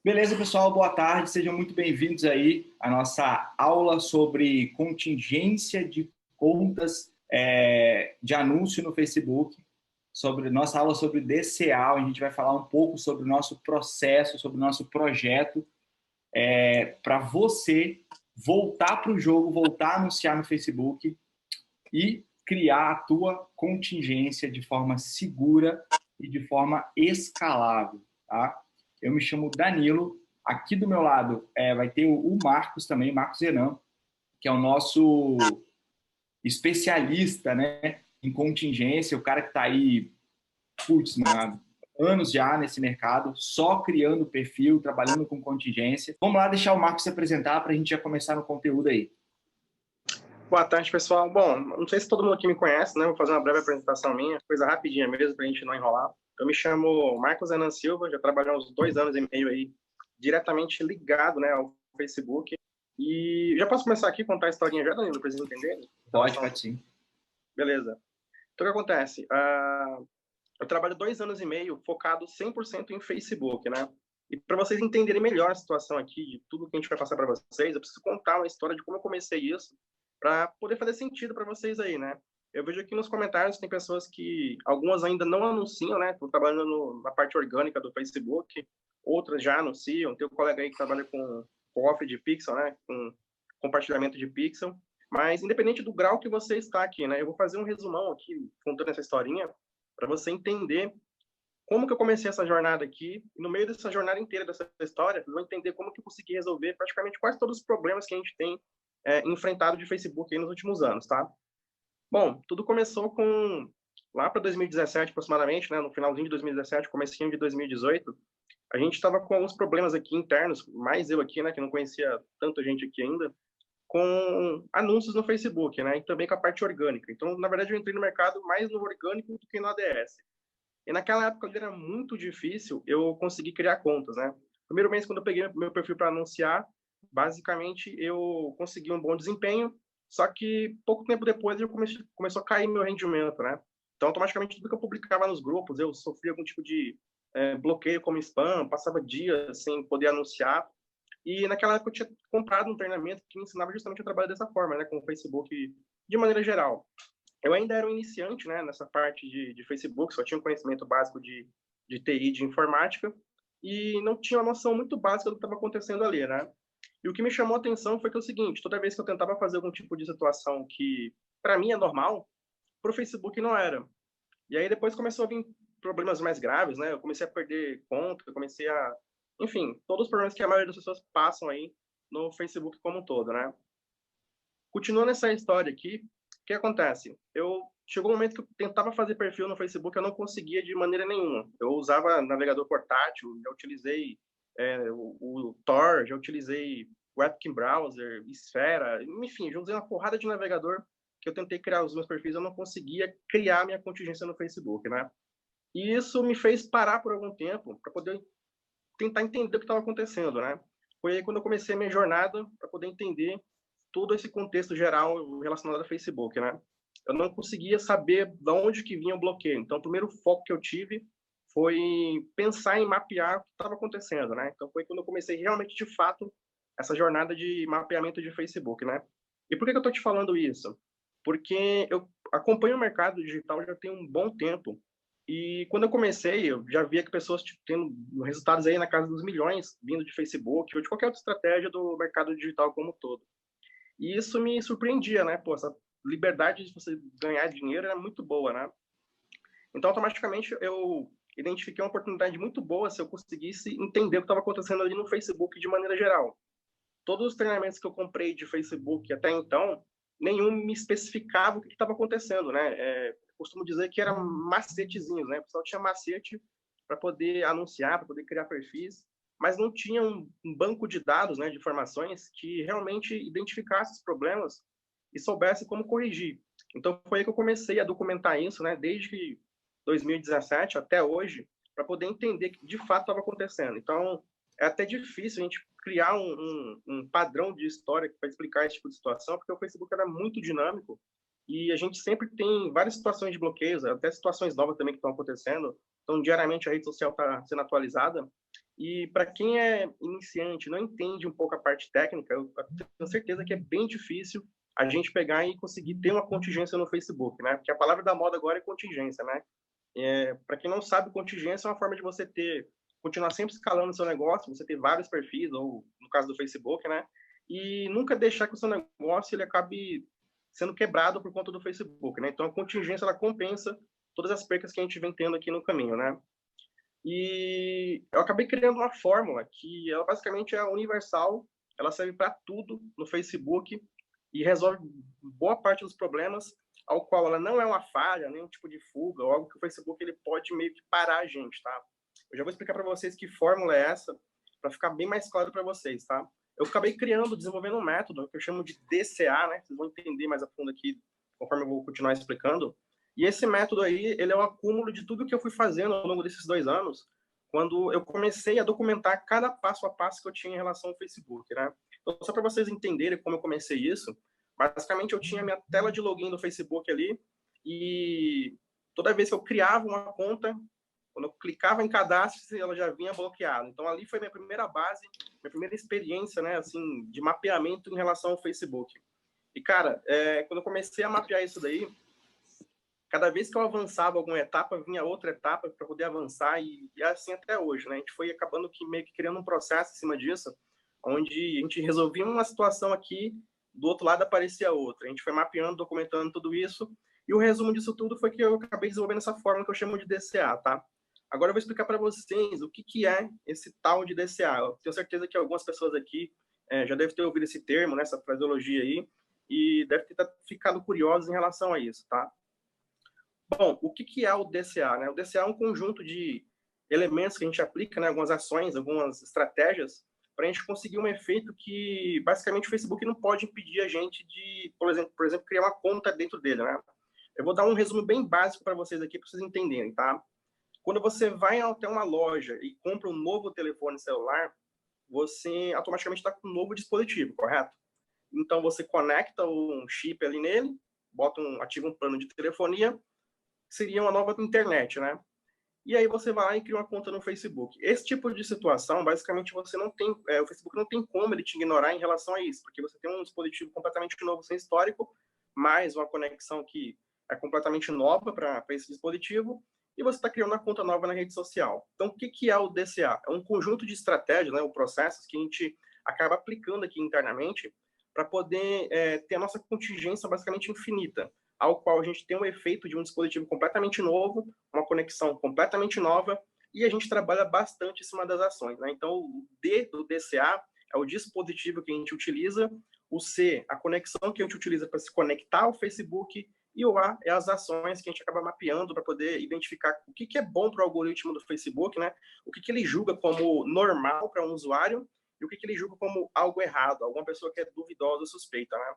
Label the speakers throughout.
Speaker 1: Beleza, pessoal? Boa tarde, sejam muito bem-vindos aí à nossa aula sobre contingência de contas de anúncio no Facebook, sobre nossa aula sobre DCA. A gente vai falar um pouco sobre o nosso processo, sobre o nosso projeto, para você voltar para o jogo, voltar a anunciar no Facebook e criar a tua contingência de forma segura e de forma escalável, tá? Eu me chamo Danilo, aqui do meu lado vai ter o Marcos também, Marcos Zenan, que é o nosso especialista, né, em contingência, o cara que está aí, putz, mano, anos já nesse mercado, só criando perfil, trabalhando com contingência. Vamos lá deixar o Marcos se apresentar para a gente já começar no conteúdo aí.
Speaker 2: Boa tarde, pessoal. Bom, não sei se todo mundo aqui me conhece, né? Vou fazer uma breve apresentação minha, coisa rapidinha mesmo, para a gente não enrolar. Eu me chamo Marcos Zenan Silva, já trabalho há uns 2 anos e meio aí, diretamente ligado, né, ao Facebook. E já posso começar aqui a contar a historinha já, Danilo, para vocês entenderem?
Speaker 1: Pode sim.
Speaker 2: Beleza. Então, o que acontece? Eu trabalho 2 anos e meio focado 100% em Facebook, né? E para vocês entenderem melhor a situação aqui, de tudo que a gente vai passar para vocês, eu preciso contar uma história de como eu comecei isso, para poder fazer sentido para vocês aí, né? Eu vejo aqui nos comentários tem pessoas que, algumas ainda não anunciam, né? Estão trabalhando na parte orgânica do Facebook, outras já anunciam. Tem um colega aí que trabalha com offer de pixel, né? Com compartilhamento de pixel. Mas, independente do grau que você está aqui, né? Eu vou fazer um resumão aqui, contando essa historinha, para você entender como que eu comecei essa jornada aqui. E no meio dessa jornada inteira, dessa história, eu vou entender como que eu consegui resolver praticamente quase todos os problemas que a gente tem enfrentado de Facebook aí nos últimos anos, tá? Bom, tudo começou com lá para 2017 aproximadamente, né? No finalzinho de 2017, comecinho de 2018, a gente estava com alguns problemas aqui internos, mais eu aqui, né? Que não conhecia tanta gente aqui ainda, com anúncios no Facebook, né? E também com a parte orgânica. Então, na verdade, eu entrei no mercado mais no orgânico do que no ADS. E naquela época era muito difícil eu conseguir criar contas, né? Primeiro mês, quando eu peguei meu perfil para anunciar, basicamente eu consegui um bom desempenho, só que pouco tempo depois começou a cair meu rendimento, né? Então, automaticamente, tudo que eu publicava nos grupos, eu sofria algum tipo de bloqueio como spam, passava dias sem poder anunciar. E naquela época eu tinha comprado um treinamento que me ensinava justamente a trabalhar dessa forma, né? Com o Facebook de maneira geral. Eu ainda era um iniciante, né, nessa parte de Facebook, só tinha um conhecimento básico de TI, de informática, e não tinha uma noção muito básica do que estava acontecendo ali, né? E o que me chamou a atenção foi que é o seguinte, toda vez que eu tentava fazer algum tipo de situação que, para mim, é normal, para o Facebook não era. E aí depois começou a vir problemas mais graves, né? Eu comecei a perder conta, eu comecei a... Enfim, todos os problemas que a maioria das pessoas passam aí no Facebook como um todo, né? Continuando essa história aqui, o que acontece? Chegou um momento que eu tentava fazer perfil no Facebook, eu não conseguia de maneira nenhuma. Eu usava navegador portátil, já utilizei o Tor, já utilizei Webkin Browser, Esfera, enfim, já usei uma porrada de navegador que eu tentei criar os meus perfis, eu não conseguia criar minha contingência no Facebook, né? E isso me fez parar por algum tempo para poder tentar entender o que estava acontecendo, né? Foi aí quando eu comecei a minha jornada para poder entender todo esse contexto geral relacionado ao Facebook, né? Eu não conseguia saber de onde que vinha o bloqueio. Então, o primeiro foco que eu tive foi pensar em mapear o que estava acontecendo, né? Então, foi quando eu comecei realmente, de fato, essa jornada de mapeamento de Facebook, né? E por que eu estou te falando isso? Porque eu acompanho o mercado digital já tem um bom tempo e quando eu comecei, eu já via que pessoas tendo resultados aí na casa dos milhões vindo de Facebook ou de qualquer outra estratégia do mercado digital como um todo. E isso me surpreendia, né? Pô, essa liberdade de você ganhar dinheiro era muito boa, né? Então, automaticamente, eu identifiquei uma oportunidade muito boa se eu conseguisse entender o que estava acontecendo ali no Facebook de maneira geral. Todos os treinamentos que eu comprei de Facebook até então, nenhum me especificava o que estava acontecendo, né? Costumo dizer que eram macetezinhos, né? O pessoal tinha macete para poder anunciar, para poder criar perfis, mas não tinha um banco de dados, né, de informações que realmente identificasse os problemas e soubesse como corrigir. Então, foi aí que eu comecei a documentar isso, né, desde 2017 até hoje, para poder entender que de fato estava acontecendo. Então, é até difícil a gente criar um padrão de história para explicar esse tipo de situação, porque o Facebook era muito dinâmico e a gente sempre tem várias situações de bloqueios, até situações novas também que estão acontecendo. Então, diariamente a rede social está sendo atualizada. E para quem é iniciante, não entende um pouco a parte técnica, eu tenho certeza que é bem difícil a gente pegar e conseguir ter uma contingência no Facebook, né? Porque a palavra da moda agora é contingência, né? Para quem não sabe, contingência é uma forma de você continuar sempre escalando o seu negócio, você ter vários perfis, ou no caso do Facebook, né? E nunca deixar que o seu negócio ele acabe sendo quebrado por conta do Facebook, né? Então a contingência ela compensa todas as percas que a gente vem tendo aqui no caminho, né? E eu acabei criando uma fórmula que ela basicamente é universal, ela serve para tudo no Facebook e resolve boa parte dos problemas, ao qual ela não é uma falha, nenhum tipo de fuga, ou algo que o Facebook ele pode meio que parar a gente, tá? Eu já vou explicar para vocês que fórmula é essa, para ficar bem mais claro para vocês, tá? Eu acabei desenvolvendo um método que eu chamo de DCA, né? Vocês vão entender mais a fundo aqui, conforme eu vou continuar explicando. E esse método aí, ele é um acúmulo de tudo que eu fui fazendo ao longo desses 2 anos, quando eu comecei a documentar cada passo a passo que eu tinha em relação ao Facebook, né? Então, só para vocês entenderem como eu comecei isso, basicamente eu tinha minha tela de login do Facebook ali e toda vez que eu criava uma conta, quando eu clicava em cadastro, ela já vinha bloqueada. Então, ali foi minha primeira base, minha primeira experiência, né, assim, de mapeamento em relação ao Facebook. E, cara, quando eu comecei a mapear isso daí, cada vez que eu avançava alguma etapa, vinha outra etapa para poder avançar e é assim até hoje, né? A gente foi acabando que meio que criando um processo em cima disso, onde a gente resolvia uma situação aqui, do outro lado aparecia outra. A gente foi mapeando, documentando tudo isso e o resumo disso tudo foi que eu acabei desenvolvendo essa forma que eu chamo de DCA, tá? Agora eu vou explicar para vocês o que é esse tal de DCA. Eu tenho certeza que algumas pessoas aqui já devem ter ouvido esse termo, né, essa fraseologia aí, e deve ter ficado curiosos em relação a isso, tá? Bom, o que é o DCA? Né? O DCA é um conjunto de elementos que a gente aplica, né? Algumas ações, algumas estratégias, para a gente conseguir um efeito que, basicamente, o Facebook não pode impedir a gente de, por exemplo, criar uma conta dentro dele. Né? Eu vou dar um resumo bem básico para vocês aqui, para vocês entenderem. Tá? Quando você vai até uma loja e compra um novo telefone celular, você automaticamente está com um novo dispositivo, correto? Então, você conecta um chip ali nele, ativa um plano de telefonia, seria uma nova internet, né? E aí você vai lá e cria uma conta no Facebook. Esse tipo de situação, basicamente, você não tem, o Facebook não tem como ele te ignorar em relação a isso, porque você tem um dispositivo completamente novo, sem histórico, mais uma conexão que é completamente nova para esse dispositivo, e você está criando uma conta nova na rede social. Então, o que é o DCA? É um conjunto de estratégias, né, ou processos que a gente acaba aplicando aqui internamente para poder ter a nossa contingência basicamente infinita, ao qual a gente tem um efeito de um dispositivo completamente novo, uma conexão completamente nova, e a gente trabalha bastante em cima das ações. Né? Então, o D do DCA é o dispositivo que a gente utiliza, o C, a conexão que a gente utiliza para se conectar ao Facebook, e o A é as ações que a gente acaba mapeando para poder identificar o que é bom para o algoritmo do Facebook, né? O que ele julga como normal para um usuário e o que ele julga como algo errado, alguma pessoa que é duvidosa ou suspeita. Né?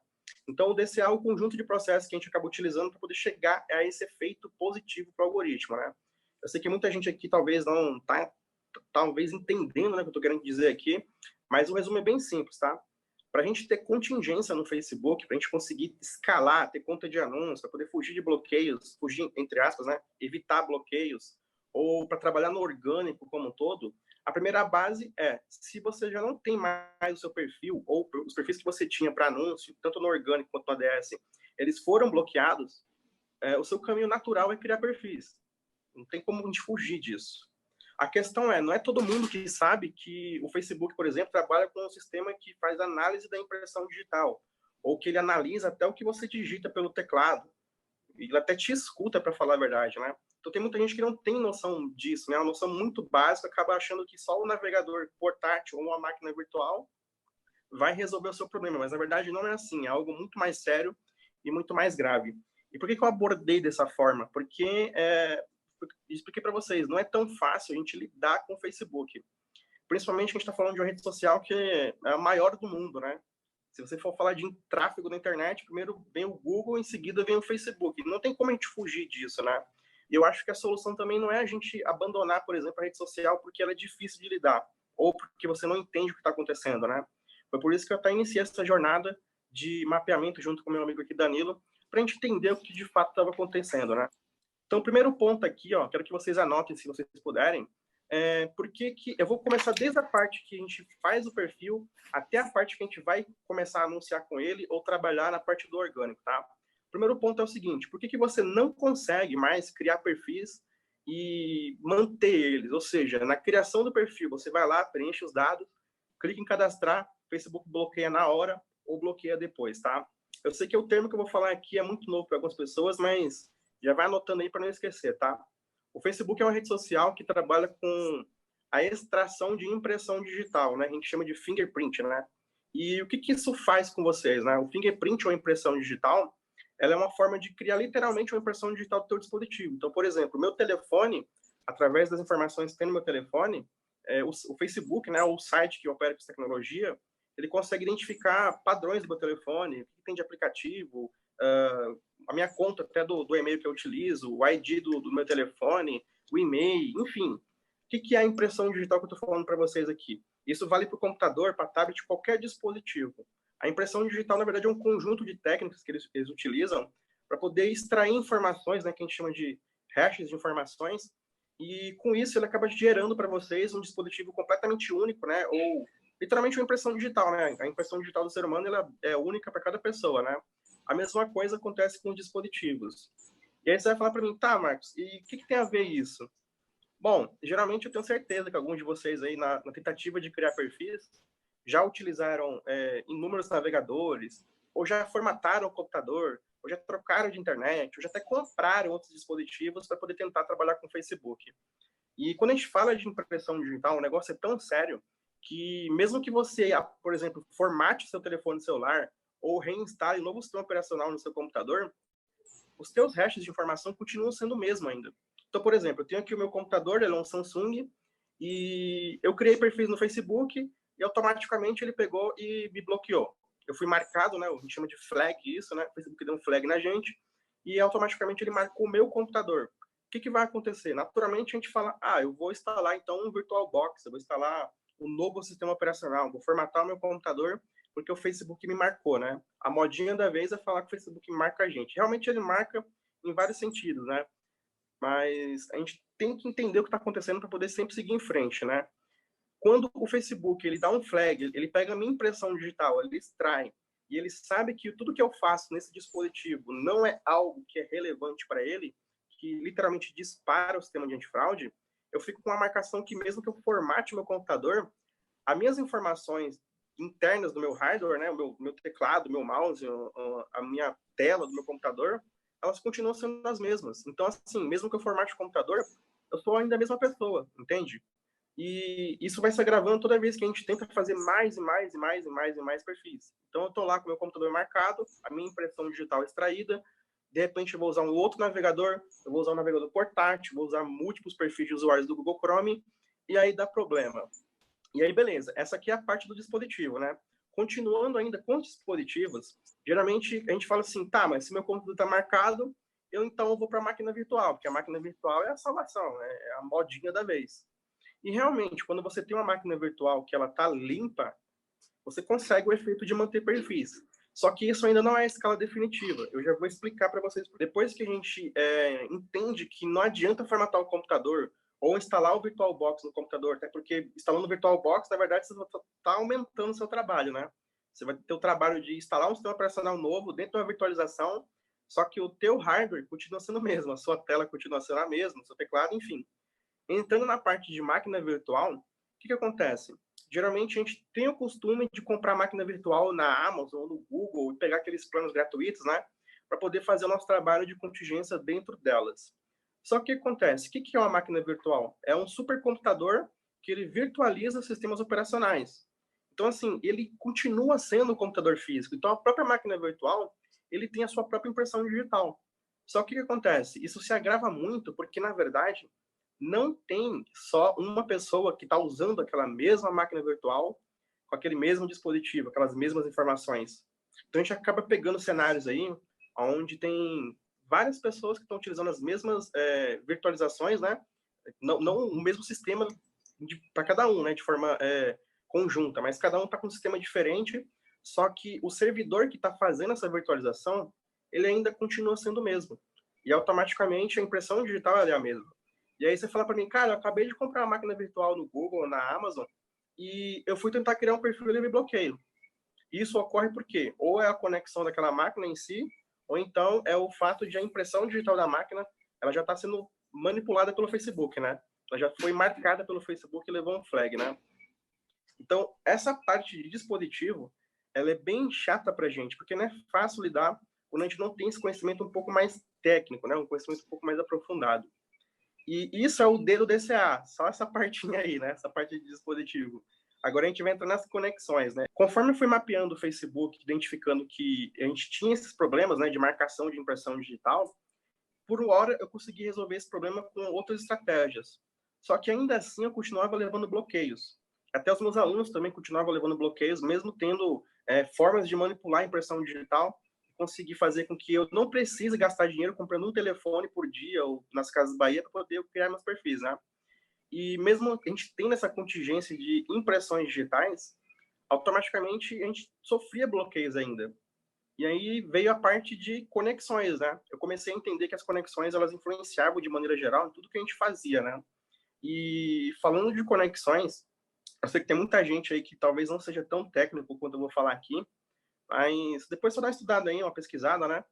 Speaker 2: Então, o DCA é o conjunto de processos que a gente acaba utilizando para poder chegar a esse efeito positivo para o algoritmo. Né? Eu sei que muita gente aqui talvez não está entendendo, né, o que eu estou querendo dizer aqui, mas o resumo é bem simples, tá? Para a gente ter contingência no Facebook, para a gente conseguir escalar, ter conta de anúncios, para poder fugir de bloqueios, fugir, entre aspas, né, evitar bloqueios, ou para trabalhar no orgânico como um todo, a primeira base é, se você já não tem mais o seu perfil, ou os perfis que você tinha para anúncio, tanto no orgânico quanto no ADS, eles foram bloqueados, o seu caminho natural é criar perfis. Não tem como a gente fugir disso. A questão não é todo mundo que sabe que o Facebook, por exemplo, trabalha com um sistema que faz análise da impressão digital, ou que ele analisa até o que você digita pelo teclado. Ele até te escuta, para falar a verdade, né? Então tem muita gente que não tem noção disso, né? Uma noção muito básica, acaba achando que só o navegador portátil ou uma máquina virtual vai resolver o seu problema, mas na verdade não é assim, é algo muito mais sério e muito mais grave. E por que eu abordei dessa forma? Porque expliquei para vocês, não é tão fácil a gente lidar com o Facebook. Principalmente que a gente está falando de uma rede social que é a maior do mundo, né? Se você for falar de tráfego na internet, primeiro vem o Google, em seguida vem o Facebook. Não tem como a gente fugir disso, né? E eu acho que a solução também não é a gente abandonar, por exemplo, a rede social porque ela é difícil de lidar, ou porque você não entende o que está acontecendo, né? Foi por isso que eu até iniciei essa jornada de mapeamento junto com meu amigo aqui, Danilo, para a gente entender o que de fato estava acontecendo, né? Então, o primeiro ponto aqui, ó, quero que vocês anotem, se vocês puderem, eu vou começar desde a parte que a gente faz o perfil até a parte que a gente vai começar a anunciar com ele ou trabalhar na parte do orgânico, tá? O primeiro ponto é o seguinte: por que você não consegue mais criar perfis e manter eles? Ou seja, na criação do perfil, você vai lá, preenche os dados, clica em cadastrar, o Facebook bloqueia na hora ou bloqueia depois, tá? Eu sei que o termo que eu vou falar aqui é muito novo para algumas pessoas, mas já vai anotando aí para não esquecer, tá? O Facebook é uma rede social que trabalha com a extração de impressão digital, né? A gente chama de fingerprint, né? E o que isso faz com vocês, né? O fingerprint ou impressão digital, ela é uma forma de criar literalmente uma impressão digital do seu dispositivo. Então, por exemplo, o meu telefone, através das informações que tem no meu telefone, o Facebook, né, o site que opera com essa tecnologia, ele consegue identificar padrões do meu telefone, o que tem de aplicativo, a minha conta até do e-mail que eu utilizo, o ID do meu telefone, o e-mail, enfim. O que é a impressão digital que eu estou falando para vocês aqui? Isso vale para o computador, para tablet, qualquer dispositivo. A impressão digital, na verdade, é um conjunto de técnicas que eles utilizam para poder extrair informações, né, que a gente chama de hashes de informações, e com isso ele acaba gerando para vocês um dispositivo completamente único, né, ou literalmente uma impressão digital, né? A impressão digital do ser humano ela é única para cada pessoa, né? A mesma coisa acontece com os dispositivos. E aí você vai falar para mim, tá, Marcos, e o que tem a ver isso? Bom, geralmente eu tenho certeza que alguns de vocês aí, na tentativa de criar perfis, já utilizaram inúmeros navegadores, ou já formataram o computador, ou já trocaram de internet, ou já até compraram outros dispositivos para poder tentar trabalhar com o Facebook. E quando a gente fala de impressão digital, o negócio é tão sério que mesmo que você, por exemplo, formate seu telefone celular ou reinstale um novo sistema operacional no seu computador, os teus hashes de informação continuam sendo o mesmo ainda. Então, por exemplo, eu tenho aqui o meu computador, ele é um Samsung, e eu criei perfis no Facebook e automaticamente ele pegou e me bloqueou. Eu fui marcado, né? A gente chama de flag isso, né? O Facebook deu um flag na gente e automaticamente ele marcou o meu computador. O que vai acontecer? Naturalmente a gente fala, eu vou instalar então um VirtualBox, eu vou instalar um novo sistema operacional, vou formatar o meu computador porque o Facebook me marcou, né? A modinha da vez é falar que o Facebook marca a gente. Realmente ele marca em vários sentidos, né? Mas a gente tem que entender o que está acontecendo para poder sempre seguir em frente, né? Quando o Facebook ele dá um flag, ele pega a minha impressão digital, ele extrai, e ele sabe que tudo que eu faço nesse dispositivo não é algo que é relevante para ele, que literalmente dispara o sistema de antifraude, eu fico com uma marcação que mesmo que eu formate o meu computador, as minhas informações internas do meu hardware, né, o meu teclado, meu mouse, a minha tela do meu computador, elas continuam sendo as mesmas. Então, assim, mesmo que eu formate o computador, eu sou ainda a mesma pessoa, entende? E isso vai se agravando toda vez que a gente tenta fazer mais e mais e mais e mais e mais perfis. Então, eu estou lá com o meu computador marcado, a minha impressão digital extraída, de repente eu vou usar um outro navegador, eu vou usar um navegador portátil, vou usar múltiplos perfis de usuários do Google Chrome, e aí dá problema. E aí, beleza, essa aqui é a parte do dispositivo, né? Continuando ainda com os dispositivos, geralmente a gente fala assim, tá, mas se meu computador está marcado, eu então vou para a máquina virtual, porque a máquina virtual é a salvação, né? É a modinha da vez. E realmente, quando você tem uma máquina virtual que ela está limpa, você consegue o efeito de manter perfis. Só que isso ainda não é a escala definitiva. Eu já vou explicar para vocês. Depois que a gente entende que não adianta formatar o computador ou instalar o VirtualBox no computador, até porque instalando o VirtualBox, na verdade, você está aumentando o seu trabalho, né? Você vai ter o trabalho de instalar um sistema operacional novo dentro de uma virtualização, só que o teu hardware continua sendo o mesmo, a sua tela continua sendo a mesma, o seu teclado, enfim. Entrando na parte de máquina virtual, o que acontece? Geralmente a gente tem o costume de comprar máquina virtual na Amazon ou no Google e pegar aqueles planos gratuitos, né? Para poder fazer o nosso trabalho de contingência dentro delas. Só que o que acontece? O que é uma máquina virtual? É um supercomputador que ele virtualiza sistemas operacionais. Então, assim, ele continua sendo um computador físico. Então, a própria máquina virtual, ele tem a sua própria impressão digital. Só que o que acontece? Isso se agrava muito porque, na verdade, não tem só uma pessoa que está usando aquela mesma máquina virtual com aquele mesmo dispositivo, aquelas mesmas informações. Então a gente acaba pegando cenários aí onde tem várias pessoas que estão utilizando as mesmas virtualizações, né? Não o mesmo sistema para cada um, né? De forma conjunta, mas cada um está com um sistema diferente, só que o servidor que está fazendo essa virtualização, ele ainda continua sendo o mesmo. E automaticamente a impressão digital é a mesma. E aí você fala para mim, cara, eu acabei de comprar uma máquina virtual no Google, na Amazon, e eu fui tentar criar um perfil e levei bloqueio. Isso ocorre porque ou é a conexão daquela máquina em si, ou então é o fato de a impressão digital da máquina ela já está sendo manipulada pelo Facebook, né? Ela já foi marcada pelo Facebook e levou um flag, né? Então, essa parte de dispositivo, ela é bem chata para a gente, porque não é fácil lidar quando a gente não tem esse conhecimento um pouco mais técnico, né? Um conhecimento um pouco mais aprofundado. E isso é o D do DCA, só essa partinha aí, né? Essa parte de dispositivo. Agora a gente vai entrar nas conexões, né? Conforme eu fui mapeando o Facebook, identificando que a gente tinha esses problemas, né, de marcação de impressão digital, por hora eu consegui resolver esse problema com outras estratégias. Só que ainda assim eu continuava levando bloqueios. Até os meus alunos também continuavam levando bloqueios, mesmo tendo formas de manipular a impressão digital, conseguir fazer com que eu não precise gastar dinheiro comprando um telefone por dia ou nas Casas Bahia para poder criar meus perfis, né? E mesmo a gente tendo essa contingência de impressões digitais, automaticamente a gente sofria bloqueios ainda. E aí veio a parte de conexões, né? Eu comecei a entender que as conexões elas influenciavam de maneira geral em tudo que a gente fazia, né? E falando de conexões, eu sei que tem muita gente aí que talvez não seja tão técnico quanto eu vou falar aqui, mas depois você dá uma estudada aí, uma pesquisada, né?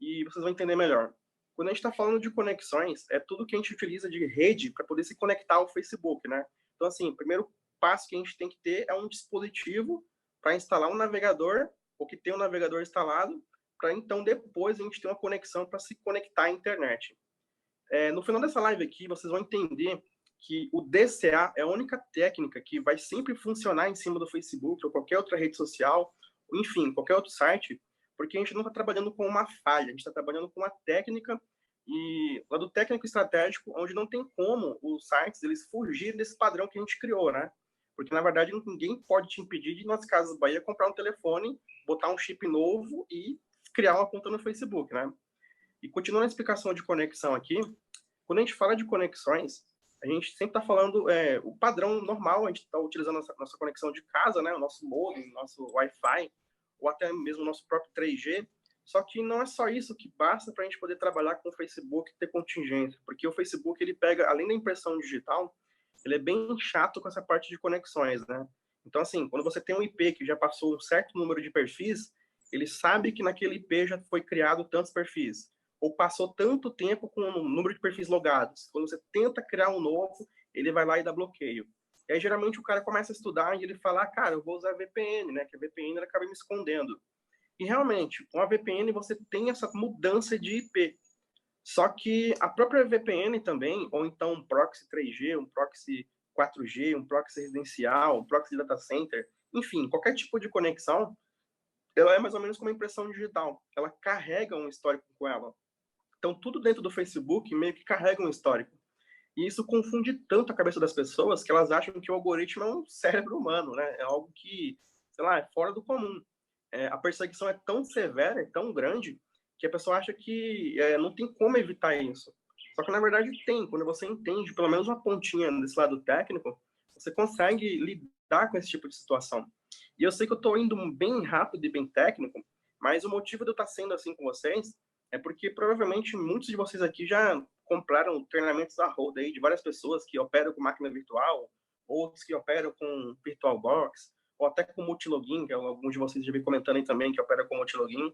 Speaker 2: E vocês vão entender melhor. Quando a gente está falando de conexões, é tudo que a gente utiliza de rede para poder se conectar ao Facebook, né? Então, assim, o primeiro passo que a gente tem que ter é um dispositivo para instalar um navegador, ou que tem um navegador instalado, para então depois a gente ter uma conexão para se conectar à internet. No final dessa live aqui, vocês vão entender que o DCA é a única técnica que vai sempre funcionar em cima do Facebook ou qualquer outra rede social, enfim, qualquer outro site, porque a gente não está trabalhando com uma falha, a gente está trabalhando com uma técnica e lá do técnico estratégico, onde não tem como os sites eles fugirem desse padrão que a gente criou, né? Porque, na verdade, ninguém pode te impedir de, nas Casas Bahia, comprar um telefone, botar um chip novo e criar uma conta no Facebook, né? E continuando a explicação de conexão aqui, quando a gente fala de conexões, a gente sempre está falando o padrão normal, a gente está utilizando a nossa conexão de casa, né, o nosso modem, nosso Wi-Fi, ou até mesmo o nosso próprio 3G. Só que não é só isso que basta para a gente poder trabalhar com o Facebook e ter contingência, porque o Facebook ele pega, além da impressão digital, ele é bem chato com essa parte de conexões, né? Então, assim, quando você tem um IP que já passou um certo número de perfis, ele sabe que naquele IP já foi criado tantos perfis ou passou tanto tempo com o número de perfis logados. Quando você tenta criar um novo, ele vai lá e dá bloqueio. E aí, geralmente, o cara começa a estudar e ele fala, cara, eu vou usar VPN, né? Que a VPN ela acaba me escondendo. E, realmente, com a VPN você tem essa mudança de IP. Só que a própria VPN também, ou então um proxy 3G, um proxy 4G, um proxy residencial, um proxy data center, enfim, qualquer tipo de conexão, ela é mais ou menos como uma impressão digital. Ela carrega um histórico com ela. Então, tudo dentro do Facebook meio que carrega um histórico. E isso confunde tanto a cabeça das pessoas que elas acham que o algoritmo é um cérebro humano, né? É algo que, sei lá, é fora do comum. A perseguição é tão severa, é tão grande, que a pessoa acha que não tem como evitar isso. Só que, na verdade, tem. Quando você entende pelo menos uma pontinha desse lado técnico, você consegue lidar com esse tipo de situação. E eu sei que eu estou indo bem rápido e bem técnico, mas o motivo de eu estar sendo assim com vocês é porque provavelmente muitos de vocês aqui já compraram treinamentos a roda aí de várias pessoas que operam com máquina virtual, outros que operam com VirtualBox, ou até com multilogin, que alguns de vocês já vêm comentando aí também que opera com multilogin.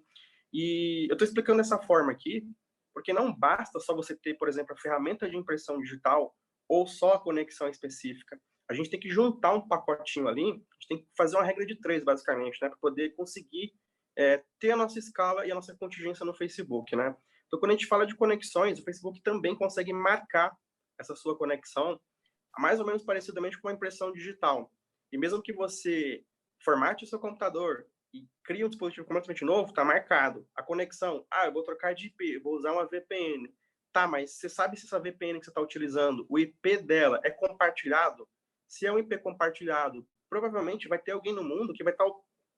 Speaker 2: E eu estou explicando dessa forma aqui, porque não basta só você ter, por exemplo, a ferramenta de impressão digital ou só a conexão específica. A gente tem que juntar um pacotinho ali, a gente tem que fazer uma regra de 3, basicamente, né, para poder conseguir ter a nossa escala e a nossa contingência no Facebook, né? Então, quando a gente fala de conexões, o Facebook também consegue marcar essa sua conexão mais ou menos parecidamente com a impressão digital. E mesmo que você formate o seu computador e crie um dispositivo completamente novo, está marcado. A conexão, eu vou trocar de IP, eu vou usar uma VPN. Tá, mas você sabe se essa VPN que você está utilizando, o IP dela é compartilhado? Se é um IP compartilhado, provavelmente vai ter alguém no mundo que vai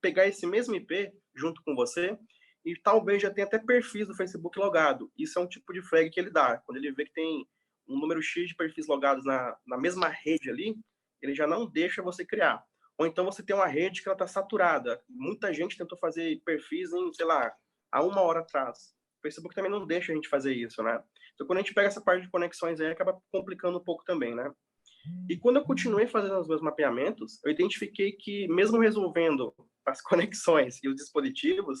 Speaker 2: pegar esse mesmo IP junto com você e talvez já tenha até perfis do Facebook logado. Isso é um tipo de flag que ele dá. Quando ele vê que tem um número X de perfis logados na mesma rede ali, ele já não deixa você criar. Ou então você tem uma rede que ela está saturada. Muita gente tentou fazer perfis em, sei lá, há 1 hora atrás. O Facebook também não deixa a gente fazer isso, né? Então, quando a gente pega essa parte de conexões aí, acaba complicando um pouco também, né? E quando eu continuei fazendo os meus mapeamentos, eu identifiquei que, mesmo resolvendo as conexões e os dispositivos,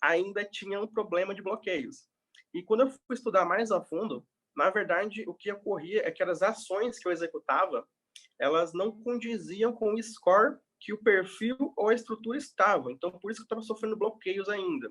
Speaker 2: ainda tinha um problema de bloqueios. E quando eu fui estudar mais a fundo, na verdade, o que ocorria é que as ações que eu executava, elas não condiziam com o score que o perfil ou a estrutura estava. Então, por isso que eu estava sofrendo bloqueios ainda.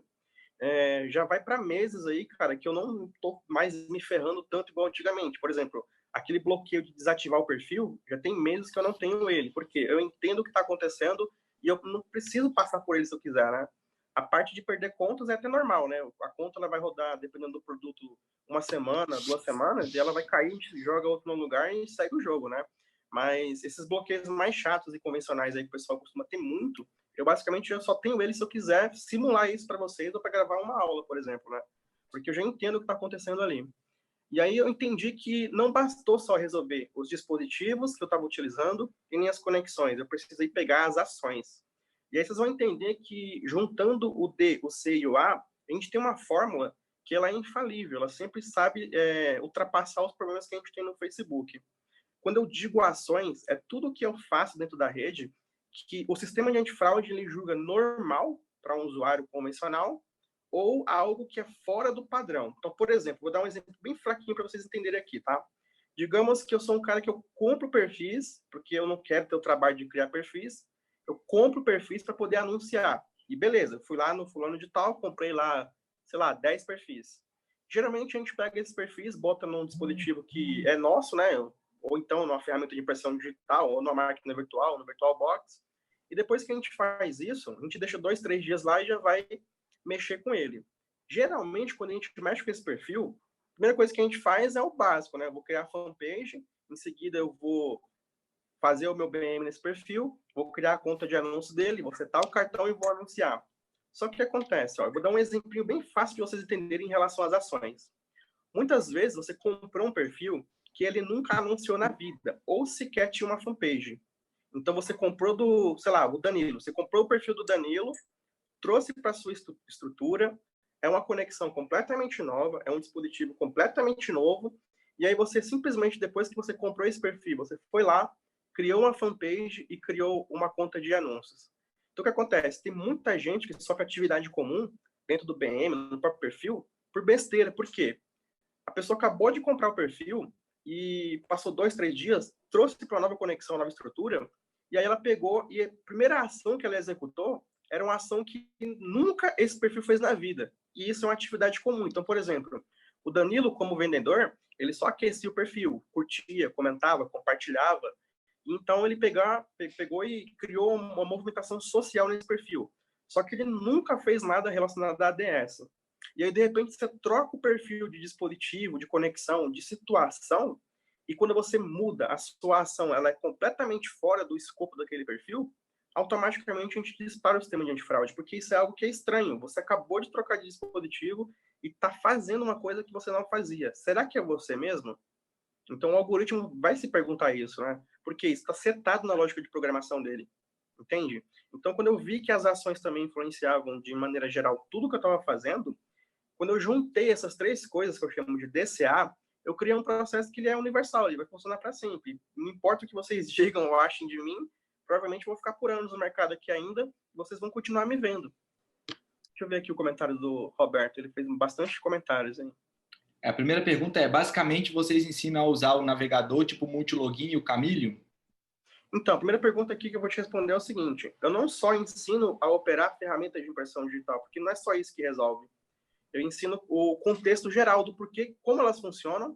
Speaker 2: Já vai para meses aí, cara, que eu não estou mais me ferrando tanto igual antigamente. Por exemplo, aquele bloqueio de desativar o perfil, já tem meses que eu não tenho ele, porque eu entendo o que está acontecendo e eu não preciso passar por ele se eu quiser, né? A parte de perder contas é até normal, né? A conta ela vai rodar, dependendo do produto, uma semana, 2 semanas, e ela vai cair, a gente joga outro no lugar e segue o jogo, né? Mas esses bloqueios mais chatos e convencionais aí que o pessoal costuma ter muito, eu basicamente eu só tenho ele se eu quiser simular isso para vocês ou para gravar uma aula, por exemplo, né? Porque eu já entendo o que está acontecendo ali. E aí eu entendi que não bastou só resolver os dispositivos que eu estava utilizando e nem as conexões, eu precisei pegar as ações. E aí vocês vão entender que, juntando o D, o C e o A, a gente tem uma fórmula que ela é infalível, ela sempre sabe ultrapassar os problemas que a gente tem no Facebook. Quando eu digo ações, é tudo que eu faço dentro da rede que o sistema de antifraude ele julga normal para um usuário convencional ou algo que é fora do padrão. Então, por exemplo, vou dar um exemplo bem fraquinho para vocês entenderem aqui, tá? Digamos que eu sou um cara que eu compro perfis, porque eu não quero ter o trabalho de criar perfis, eu compro perfis para poder anunciar. E beleza, fui lá no fulano de tal, comprei lá, sei lá, 10 perfis. Geralmente a gente pega esses perfis, bota num dispositivo que é nosso, né? Ou então numa ferramenta de impressão digital, ou numa máquina virtual, no VirtualBox. E depois que a gente faz isso, a gente deixa 2, 3 dias lá e já vai mexer com ele. Geralmente, quando a gente mexe com esse perfil, a primeira coisa que a gente faz é o básico, né? Eu vou criar a fanpage, em seguida eu vou fazer o meu BM nesse perfil, vou criar a conta de anúncio dele, vou setar o cartão e vou anunciar. Só que o que acontece? Ó, eu vou dar um exemplo bem fácil de vocês entenderem em relação às ações. Muitas vezes você comprou um perfil que ele nunca anunciou na vida, ou sequer tinha uma fanpage. Então você comprou do, sei lá, o Danilo. Você comprou o perfil do Danilo, trouxe para sua estrutura, é uma conexão completamente nova, é um dispositivo completamente novo, e aí você simplesmente, depois que você comprou esse perfil, você foi lá, criou uma fanpage e criou uma conta de anúncios. Então o que acontece? Tem muita gente que sofre atividade comum dentro do BM, no próprio perfil, por besteira. Por quê? A pessoa acabou de comprar o perfil e passou 2, 3 dias, trouxe para uma nova conexão, uma nova estrutura, e aí ela pegou e a primeira ação que ela executou era uma ação que nunca esse perfil fez na vida. E isso é uma atividade comum. Então, por exemplo, o Danilo, como vendedor, ele só aquecia o perfil, curtia, comentava, compartilhava. Então, ele pegou e criou uma movimentação social nesse perfil. Só que ele nunca fez nada relacionado à ADS. E aí, de repente, você troca o perfil de dispositivo, de conexão, de situação, e quando você muda a sua ação, ela é completamente fora do escopo daquele perfil, automaticamente a gente dispara o sistema de antifraude, porque isso é algo que é estranho. Você acabou de trocar de dispositivo e está fazendo uma coisa que você não fazia. Será que é você mesmo? Então o algoritmo vai se perguntar isso, né? Porque isso está setado na lógica de programação dele, entende? Então quando eu vi que as ações também influenciavam de maneira geral tudo que eu estava fazendo, quando eu juntei essas 3 coisas que eu chamo de DCA, eu criei um processo que ele é universal, ele vai funcionar para sempre. Não importa o que vocês digam ou achem de mim, provavelmente eu vou ficar por anos no mercado aqui ainda, e vocês vão continuar me vendo. Deixa eu ver aqui o comentário do Roberto, ele fez bastante comentários, hein?
Speaker 1: A primeira pergunta é, basicamente, vocês ensinam a usar o navegador tipo Multilogin e o Chameleon?
Speaker 2: Então, a primeira pergunta aqui que eu vou te responder é o seguinte, eu não só ensino a operar ferramentas de impressão digital, porque não é só isso que resolve. Eu ensino o contexto geral do porquê, como elas funcionam.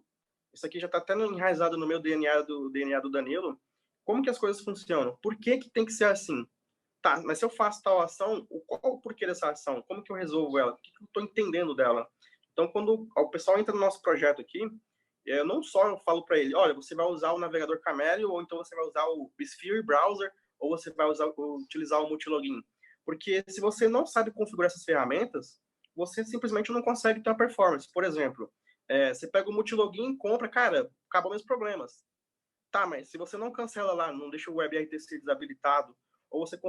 Speaker 2: Isso aqui já está até enraizado no meu DNA do Danilo. Como que as coisas funcionam? Por que que tem que ser assim? Tá, mas se eu faço tal ação, qual o porquê dessa ação? Como que eu resolvo ela? O que eu estou entendendo dela? Então, quando o pessoal entra no nosso projeto aqui, eu não só falo para ele, olha, você vai usar o navegador Chameleon, ou então você vai usar o Sphere Browser, ou você vai utilizar o Multilogin. Porque se você não sabe configurar essas ferramentas, você simplesmente não consegue ter uma performance. Por exemplo, você pega o Multilogin, compra, cara, acabam os problemas. Tá, mas se você não cancela lá, não deixa o WebRTC desabilitado, ou você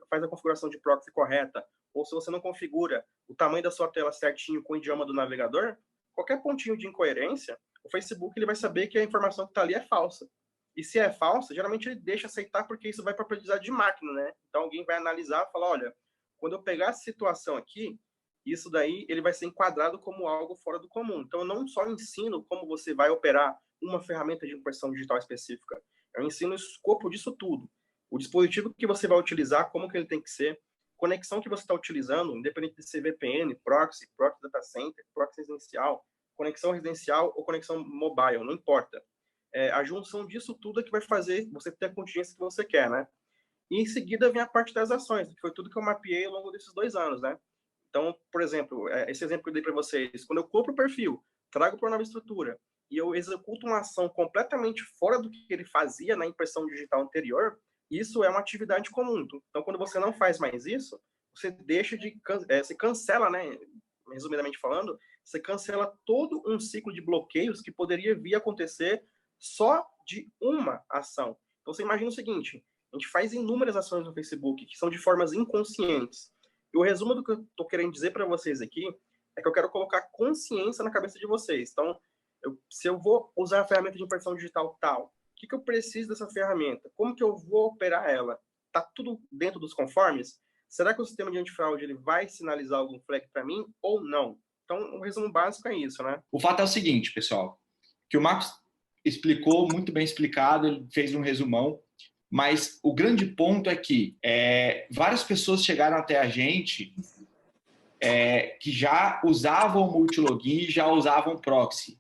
Speaker 2: faz a configuração de proxy correta, ou se você não configura o tamanho da sua tela certinho com o idioma do navegador, qualquer pontinho de incoerência, o Facebook ele vai saber que a informação que está ali é falsa. E se é falsa, geralmente ele deixa aceitar porque isso vai para aprendizado de máquina, né? Então alguém vai analisar e falar, olha, quando eu pegar essa situação aqui, isso daí ele vai ser enquadrado como algo fora do comum. Então eu não só ensino como você vai operar uma ferramenta de impressão digital específica, eu ensino o escopo disso tudo. O dispositivo que você vai utilizar, como que ele tem que ser, conexão que você está utilizando, independente de ser VPN, proxy data center, proxy residencial, conexão residencial ou conexão mobile, não importa. A junção disso tudo é que vai fazer você ter a contingência que você quer, né? E em seguida vem a parte das ações, que foi tudo que eu mapeei ao longo desses 2 anos, né? Então, por exemplo, esse exemplo que eu dei para vocês, quando eu compro o perfil, trago para uma nova estrutura e eu executo uma ação completamente fora do que ele fazia na impressão digital anterior, isso é uma atividade comum. Então, quando você não faz mais isso, você deixa de, você cancela, né? Resumidamente falando, você cancela todo um ciclo de bloqueios que poderia vir a acontecer só de uma ação. Então, você imagina o seguinte, a gente faz inúmeras ações no Facebook que são de formas inconscientes. E o resumo do que eu estou querendo dizer para vocês aqui é que eu quero colocar consciência na cabeça de vocês. Então, se eu vou usar a ferramenta de impressão digital tal, o que eu preciso dessa ferramenta? Como que eu vou operar ela? Está tudo dentro dos conformes? Será que o sistema de antifraude ele vai sinalizar algum flag para mim ou não? Então, o resumo básico é isso, né?
Speaker 1: O fato é o seguinte, pessoal, que o Marcos explicou, muito bem explicado, ele fez um resumão, mas o grande ponto é que várias pessoas chegaram até a gente que já usavam o multilogin e já usavam proxy.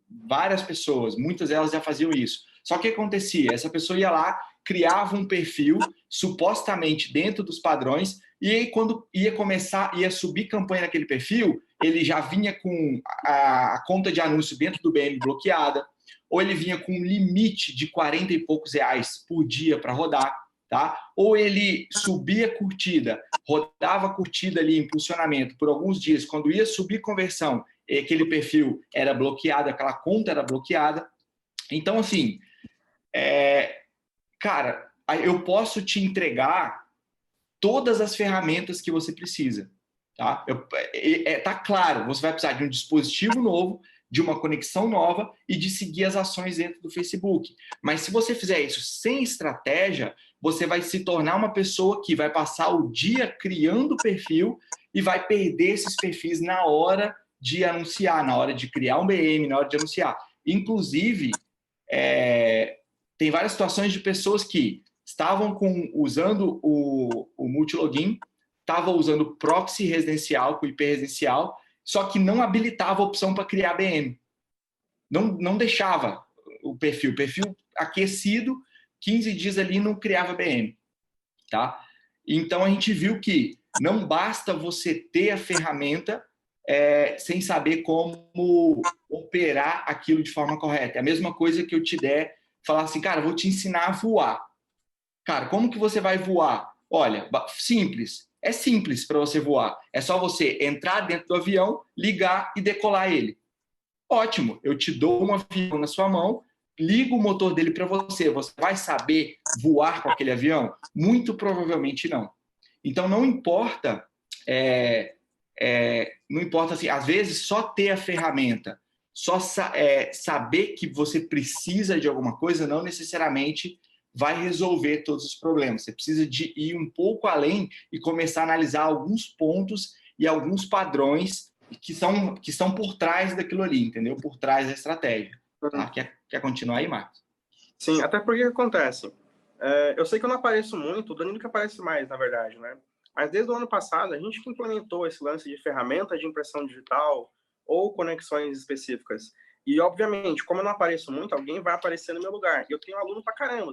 Speaker 1: Várias pessoas, muitas delas já faziam isso. Só que o que acontecia? Essa pessoa ia lá, criava um perfil, supostamente dentro dos padrões, e aí quando ia subir campanha naquele perfil, ele já vinha com a conta de anúncio dentro do BM bloqueada, ou ele vinha com um limite de 40 e poucos reais por dia para rodar, tá? Ou ele subia curtida, rodava a curtida ali em impulsionamento por alguns dias, quando ia subir conversão, aquele perfil era bloqueado, aquela conta era bloqueada. Então, assim, cara, eu posso te entregar todas as ferramentas que você precisa, tá? Tá claro, você vai precisar de um dispositivo novo, de uma conexão nova e de seguir as ações dentro do Facebook. Mas se você fizer isso sem estratégia, você vai se tornar uma pessoa que vai passar o dia criando perfil e vai perder esses perfis na hora de anunciar, na hora de criar um BM, na hora de anunciar. Inclusive, tem várias situações de pessoas que estavam usando o multilogin, estavam usando proxy residencial com IP residencial, só que não habilitava a opção para criar BM. Não deixava o perfil aquecido, 15 dias ali não criava BM. Tá? Então a gente viu que não basta você ter a ferramenta sem saber como operar aquilo de forma correta. É a mesma coisa que eu te der, falar assim, cara, vou te ensinar a voar. Cara, como que você vai voar? Olha, simples. É simples para você voar. É só você entrar dentro do avião, ligar e decolar ele. Ótimo, eu te dou um avião na sua mão, ligo o motor dele para você. Você vai saber voar com aquele avião? Muito provavelmente não. Então, não importa, não importa assim, às vezes só ter a ferramenta, só saber que você precisa de alguma coisa, não necessariamente vai resolver todos os problemas. Você precisa de ir um pouco além e começar a analisar alguns pontos e alguns padrões que são por trás daquilo ali, entendeu? Por trás da estratégia. Tá? Quer continuar aí, Marcos?
Speaker 2: Sim, até porque acontece. Eu sei que eu não apareço muito, o Danilo que aparece mais, na verdade, né? Mas desde o ano passado, a gente que implementou esse lance de ferramentas de impressão digital ou conexões específicas. E, obviamente, como eu não apareço muito, alguém vai aparecer no meu lugar. E eu tenho aluno pra caramba.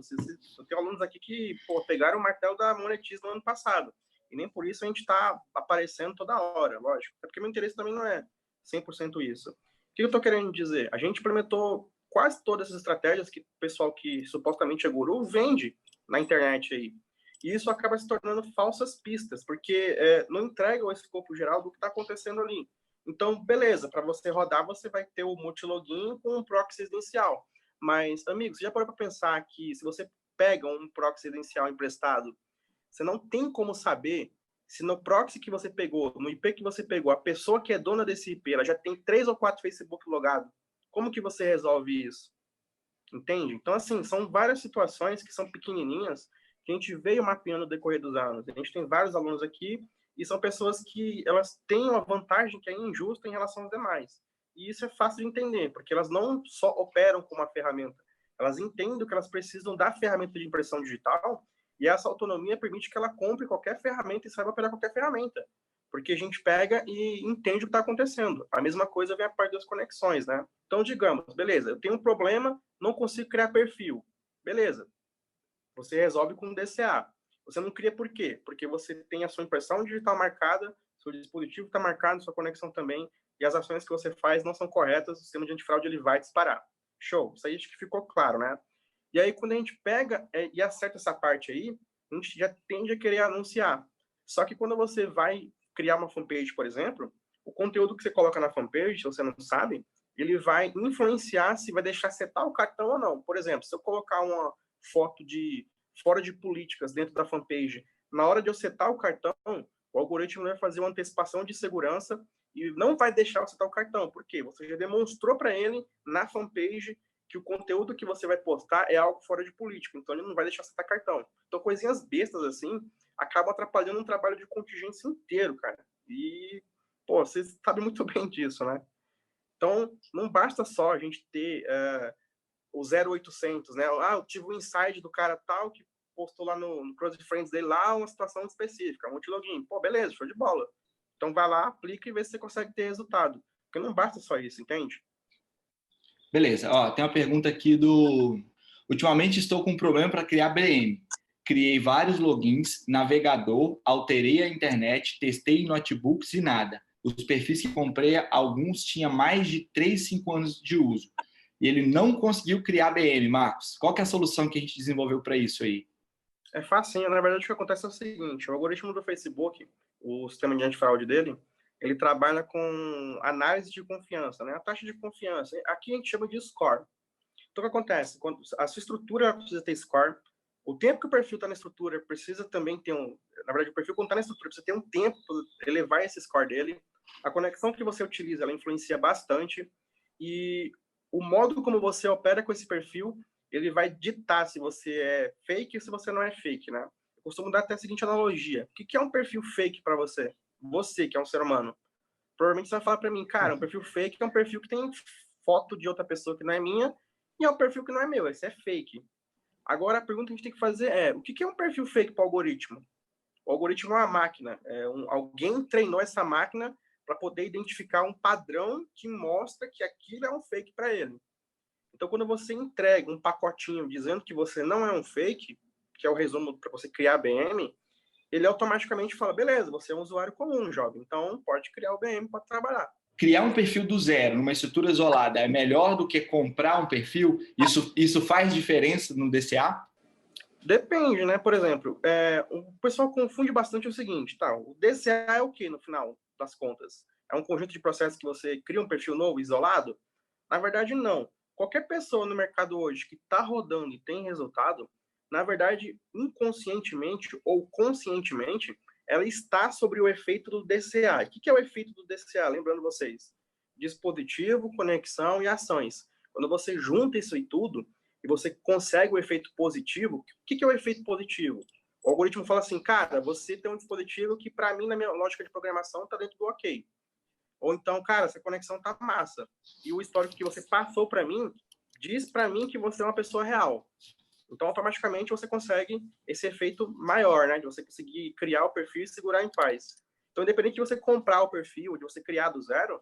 Speaker 2: Eu tenho alunos aqui que pegaram o martelo da Monetize no ano passado. E nem por isso a gente está aparecendo toda hora, lógico. Até porque meu interesse também não é 100% isso. O que eu estou querendo dizer? A gente implementou quase todas as estratégias que o pessoal que supostamente é guru vende na internet aí. E isso acaba se tornando falsas pistas, porque não entrega o escopo geral do que está acontecendo ali. Então, beleza, para você rodar, você vai ter o multilogin com um proxy residencial. Mas, amigo, você já parou para pensar que se você pega um proxy residencial emprestado, você não tem como saber Se no proxy que você pegou, no IP que você pegou, a pessoa que é dona desse IP, ela já tem 3 ou 4 Facebook logados, como que você resolve isso? Entende? Então, assim, são várias situações que são pequenininhas que a gente veio mapeando no decorrer dos anos. A gente tem vários alunos aqui e são pessoas que elas têm uma vantagem que é injusta em relação aos demais. E isso é fácil de entender, porque elas não só operam com uma ferramenta, elas entendem que elas precisam da ferramenta de impressão digital e essa autonomia permite que ela compre qualquer ferramenta e saiba operar qualquer ferramenta. Porque a gente pega e entende o que está acontecendo. A mesma coisa vem a parte das conexões, né? Então, digamos, beleza, eu tenho um problema, não consigo criar perfil. Beleza. Você resolve com um DCA. Você não cria por quê? Porque você tem a sua impressão digital marcada, seu dispositivo está marcado, sua conexão também, e as ações que você faz não são corretas, o sistema de antifraude ele vai disparar. Show. Isso aí acho que ficou claro, né? E aí, quando a gente pega e acerta essa parte aí, a gente já tende a querer anunciar. Só que quando você vai criar uma fanpage, por exemplo, o conteúdo que você coloca na fanpage, se você não sabe, ele vai influenciar se vai deixar setar o cartão ou não. Por exemplo, se eu colocar uma foto de fora de políticas dentro da fanpage, na hora de eu setar o cartão, o algoritmo vai fazer uma antecipação de segurança e não vai deixar eu setar o cartão. Por quê? Você já demonstrou para ele na fanpage que o conteúdo que você vai postar é algo fora de político, então ele não vai deixar setar cartão. Então, coisinhas bestas assim acabam atrapalhando um trabalho de contingência inteiro, cara. E, pô, vocês sabem muito bem disso, né? Então, não basta só a gente ter o 0800, né? Ah, eu tive um insight do cara tal que postou lá no Close Friends dele lá uma situação específica, um multilogin. Pô, beleza, show de bola. Então, vai lá, aplica e vê se você consegue ter resultado. Porque não basta só isso, entende?
Speaker 1: Beleza. Ó, tem uma pergunta aqui do... Ultimamente estou com um problema para criar BM. Criei vários logins, navegador, alterei a internet, testei em notebooks e nada. Os perfis que comprei, alguns tinham mais de 3, 5 anos de uso. E ele não conseguiu criar BM, Marcos. Qual que é a solução que a gente desenvolveu para isso aí?
Speaker 2: É facinho. Na verdade, o que acontece é o seguinte. O algoritmo do Facebook, o sistema de antifraude dele, ele trabalha com análise de confiança, né? A taxa de confiança. Aqui a gente chama de score. Então, o que acontece? Quando a sua estrutura precisa ter score, o tempo que o perfil está na estrutura precisa também ter um... Na verdade, o perfil, quando está na estrutura, precisa ter um tempo para elevar esse score dele. A conexão que você utiliza, ela influencia bastante. E o modo como você opera com esse perfil, ele vai ditar se você é fake ou se você não é fake, né? Eu costumo dar até a seguinte analogia. O que é um perfil fake para você? Você, que é um ser humano. Provavelmente você vai falar para mim, cara, um perfil fake é um perfil que tem foto de outra pessoa que não é minha e é um perfil que não é meu, esse é fake. Agora, a pergunta que a gente tem que fazer é, o que é um perfil fake para o algoritmo? O algoritmo é uma máquina. Alguém treinou essa máquina para poder identificar um padrão que mostra que aquilo é um fake para ele. Então, quando você entrega um pacotinho dizendo que você não é um fake, que é o resumo para você criar a BM, ele automaticamente fala, beleza, você é um usuário comum, jovem, então pode criar o BM para trabalhar.
Speaker 1: Criar um perfil do zero, numa estrutura isolada, é melhor do que comprar um perfil? Isso faz diferença no DCA?
Speaker 2: Depende, né? Por exemplo, o pessoal confunde bastante o seguinte, tá? O DCA é o que, no final das contas? É um conjunto de processos que você cria um perfil novo, isolado? Na verdade, não. Qualquer pessoa no mercado hoje que está rodando e tem resultado, na verdade, inconscientemente ou conscientemente, ela está sobre o efeito do DCA. O que é o efeito do DCA? Lembrando vocês, dispositivo, conexão e ações. Quando você junta isso e tudo, e você consegue o efeito positivo, o que é o efeito positivo? O algoritmo fala assim, cara, você tem um dispositivo que, para mim, na minha lógica de programação, está dentro do ok. Ou então, cara, essa conexão tá massa. E o histórico que você passou para mim diz para mim que você é uma pessoa real. Então, automaticamente, você consegue esse efeito maior, né? De você conseguir criar o perfil e segurar em paz. Então, independente de você comprar o perfil, de você criar do zero,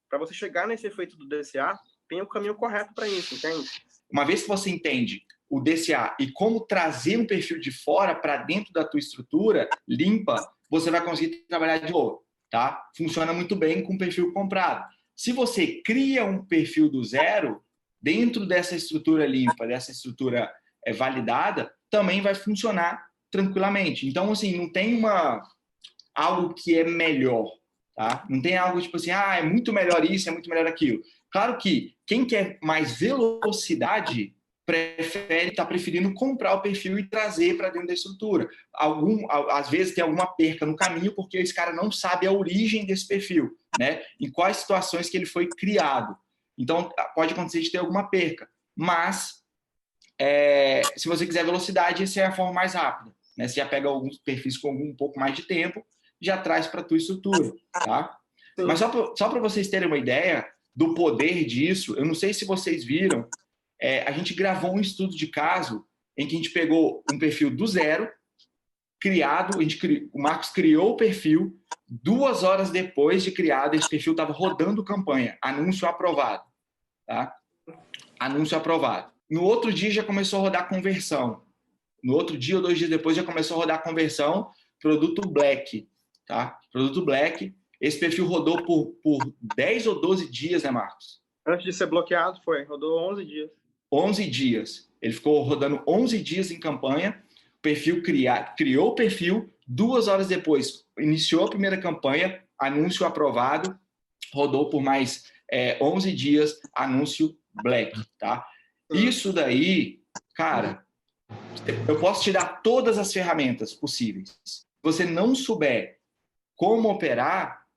Speaker 2: para você chegar nesse efeito do DCA, tem o caminho correto para isso, entende?
Speaker 1: Uma vez que você entende o DCA e como trazer um perfil de fora para dentro da tua estrutura limpa, você vai conseguir trabalhar de novo, tá? Funciona muito bem com perfil comprado. Se você cria um perfil do zero, dentro dessa estrutura limpa, dessa estrutura validada, também vai funcionar tranquilamente. Então, assim, não tem algo que é melhor, tá? Não tem algo tipo assim, é muito melhor isso, é muito melhor aquilo. Claro que quem quer mais velocidade está preferindo comprar o perfil e trazer para dentro da estrutura. Às vezes tem alguma perca no caminho porque esse cara não sabe a origem desse perfil, né? Em quais situações que ele foi criado. Então, pode acontecer de ter alguma perca. Mas, se você quiser velocidade, essa é a forma mais rápida, né? Você já pega alguns perfis com um pouco mais de tempo, já traz para a tua estrutura, tá? Sim. Mas só para vocês terem uma ideia do poder disso, eu não sei se vocês viram, a gente gravou um estudo de caso em que a gente pegou um perfil do zero, criado, o Marcos criou o perfil, 2 horas depois de criado, esse perfil estava rodando campanha, anúncio aprovado. Tá? Anúncio aprovado. No outro dia já começou a rodar conversão. No outro dia ou 2 dias depois já começou a rodar conversão, produto Black. Tá? Produto Black. Esse perfil rodou por 10 ou 12 dias, né, Marcos?
Speaker 2: Antes de ser bloqueado, rodou 11 dias.
Speaker 1: 11 dias. Ele ficou rodando 11 dias em campanha, o perfil criou o perfil, 2 horas depois iniciou a primeira campanha, anúncio aprovado, rodou por mais 11 dias, anúncio Black, tá? Isso daí, cara, eu posso te dar todas as ferramentas possíveis. Se você não souber como operar,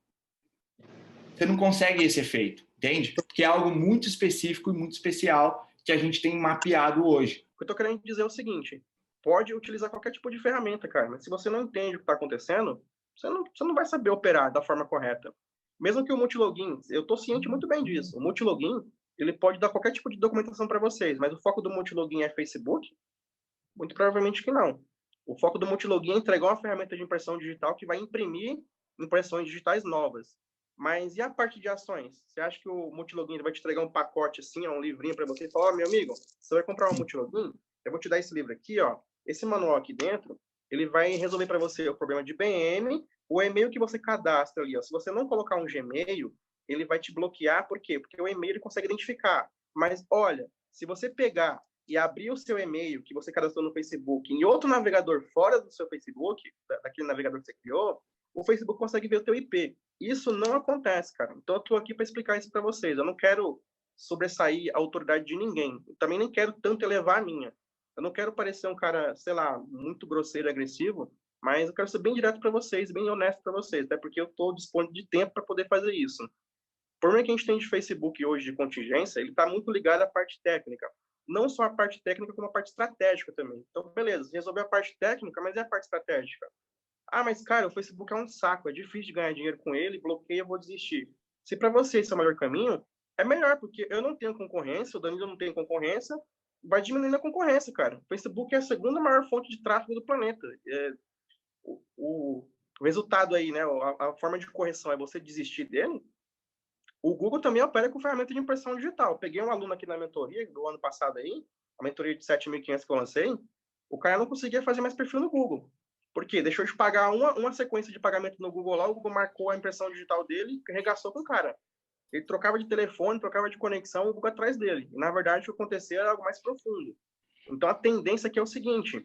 Speaker 1: você não consegue esse efeito, entende? Porque é algo muito específico e muito especial que a gente tem mapeado hoje.
Speaker 2: O que eu tô querendo dizer é o seguinte, pode utilizar qualquer tipo de ferramenta, cara, mas se você não entende o que está acontecendo, você não vai saber operar da forma correta. Mesmo que o multilogin, eu tô ciente muito bem disso, o multilogin, ele pode dar qualquer tipo de documentação para vocês, mas o foco do multilogin é Facebook? Muito provavelmente que não. O foco do multilogin é entregar uma ferramenta de impressão digital que vai imprimir impressões digitais novas. Mas e a parte de ações? Você acha que o multilogin vai te entregar um pacote assim, um livrinho para você e falar, meu amigo, você vai comprar um multilogin? Eu vou te dar esse livro aqui, ó. Esse manual aqui dentro, ele vai resolver para você o problema de BM, o e-mail que você cadastra ali, ó. Se você não colocar um Gmail, ele vai te bloquear, por quê? Porque o e-mail ele consegue identificar. Mas olha, se você pegar e abrir o seu e-mail que você cadastrou no Facebook em outro navegador fora do seu Facebook, daquele navegador que você criou, o Facebook consegue ver o teu IP. Isso não acontece, cara. Então eu tô aqui para explicar isso para vocês. Eu não quero sobressair a autoridade de ninguém. Eu também nem quero tanto elevar a minha. Eu não quero parecer um cara, sei lá, muito grosseiro e agressivo, mas eu quero ser bem direto para vocês, bem honesto para vocês, até porque eu estou dispondo de tempo para poder fazer isso. Por meio que a gente tem de Facebook hoje de contingência, ele está muito ligado à parte técnica. Não só a parte técnica, como a parte estratégica também. Então, beleza, resolveu a parte técnica, mas e a parte estratégica? Ah, mas, cara, o Facebook é um saco, é difícil de ganhar dinheiro com ele, bloqueia, eu vou desistir. Se para você esse é o melhor caminho, é melhor, porque eu não tenho concorrência, o Danilo não tem concorrência, vai diminuindo a concorrência, cara. O Facebook é a segunda maior fonte de tráfego do planeta. O resultado aí, né, a forma de correção é você desistir dele. O Google também opera com ferramenta de impressão digital. Peguei um aluno aqui na mentoria do ano passado aí, a mentoria de 7.500 que eu lancei, o cara não conseguia fazer mais perfil no Google. Por quê? Deixou de pagar uma sequência de pagamento no Google lá, o Google marcou a impressão digital dele e regaçou com o cara. Ele trocava de telefone, trocava de conexão, o Google atrás dele. E, na verdade, o que aconteceu era algo mais profundo. Então, a tendência aqui é o seguinte,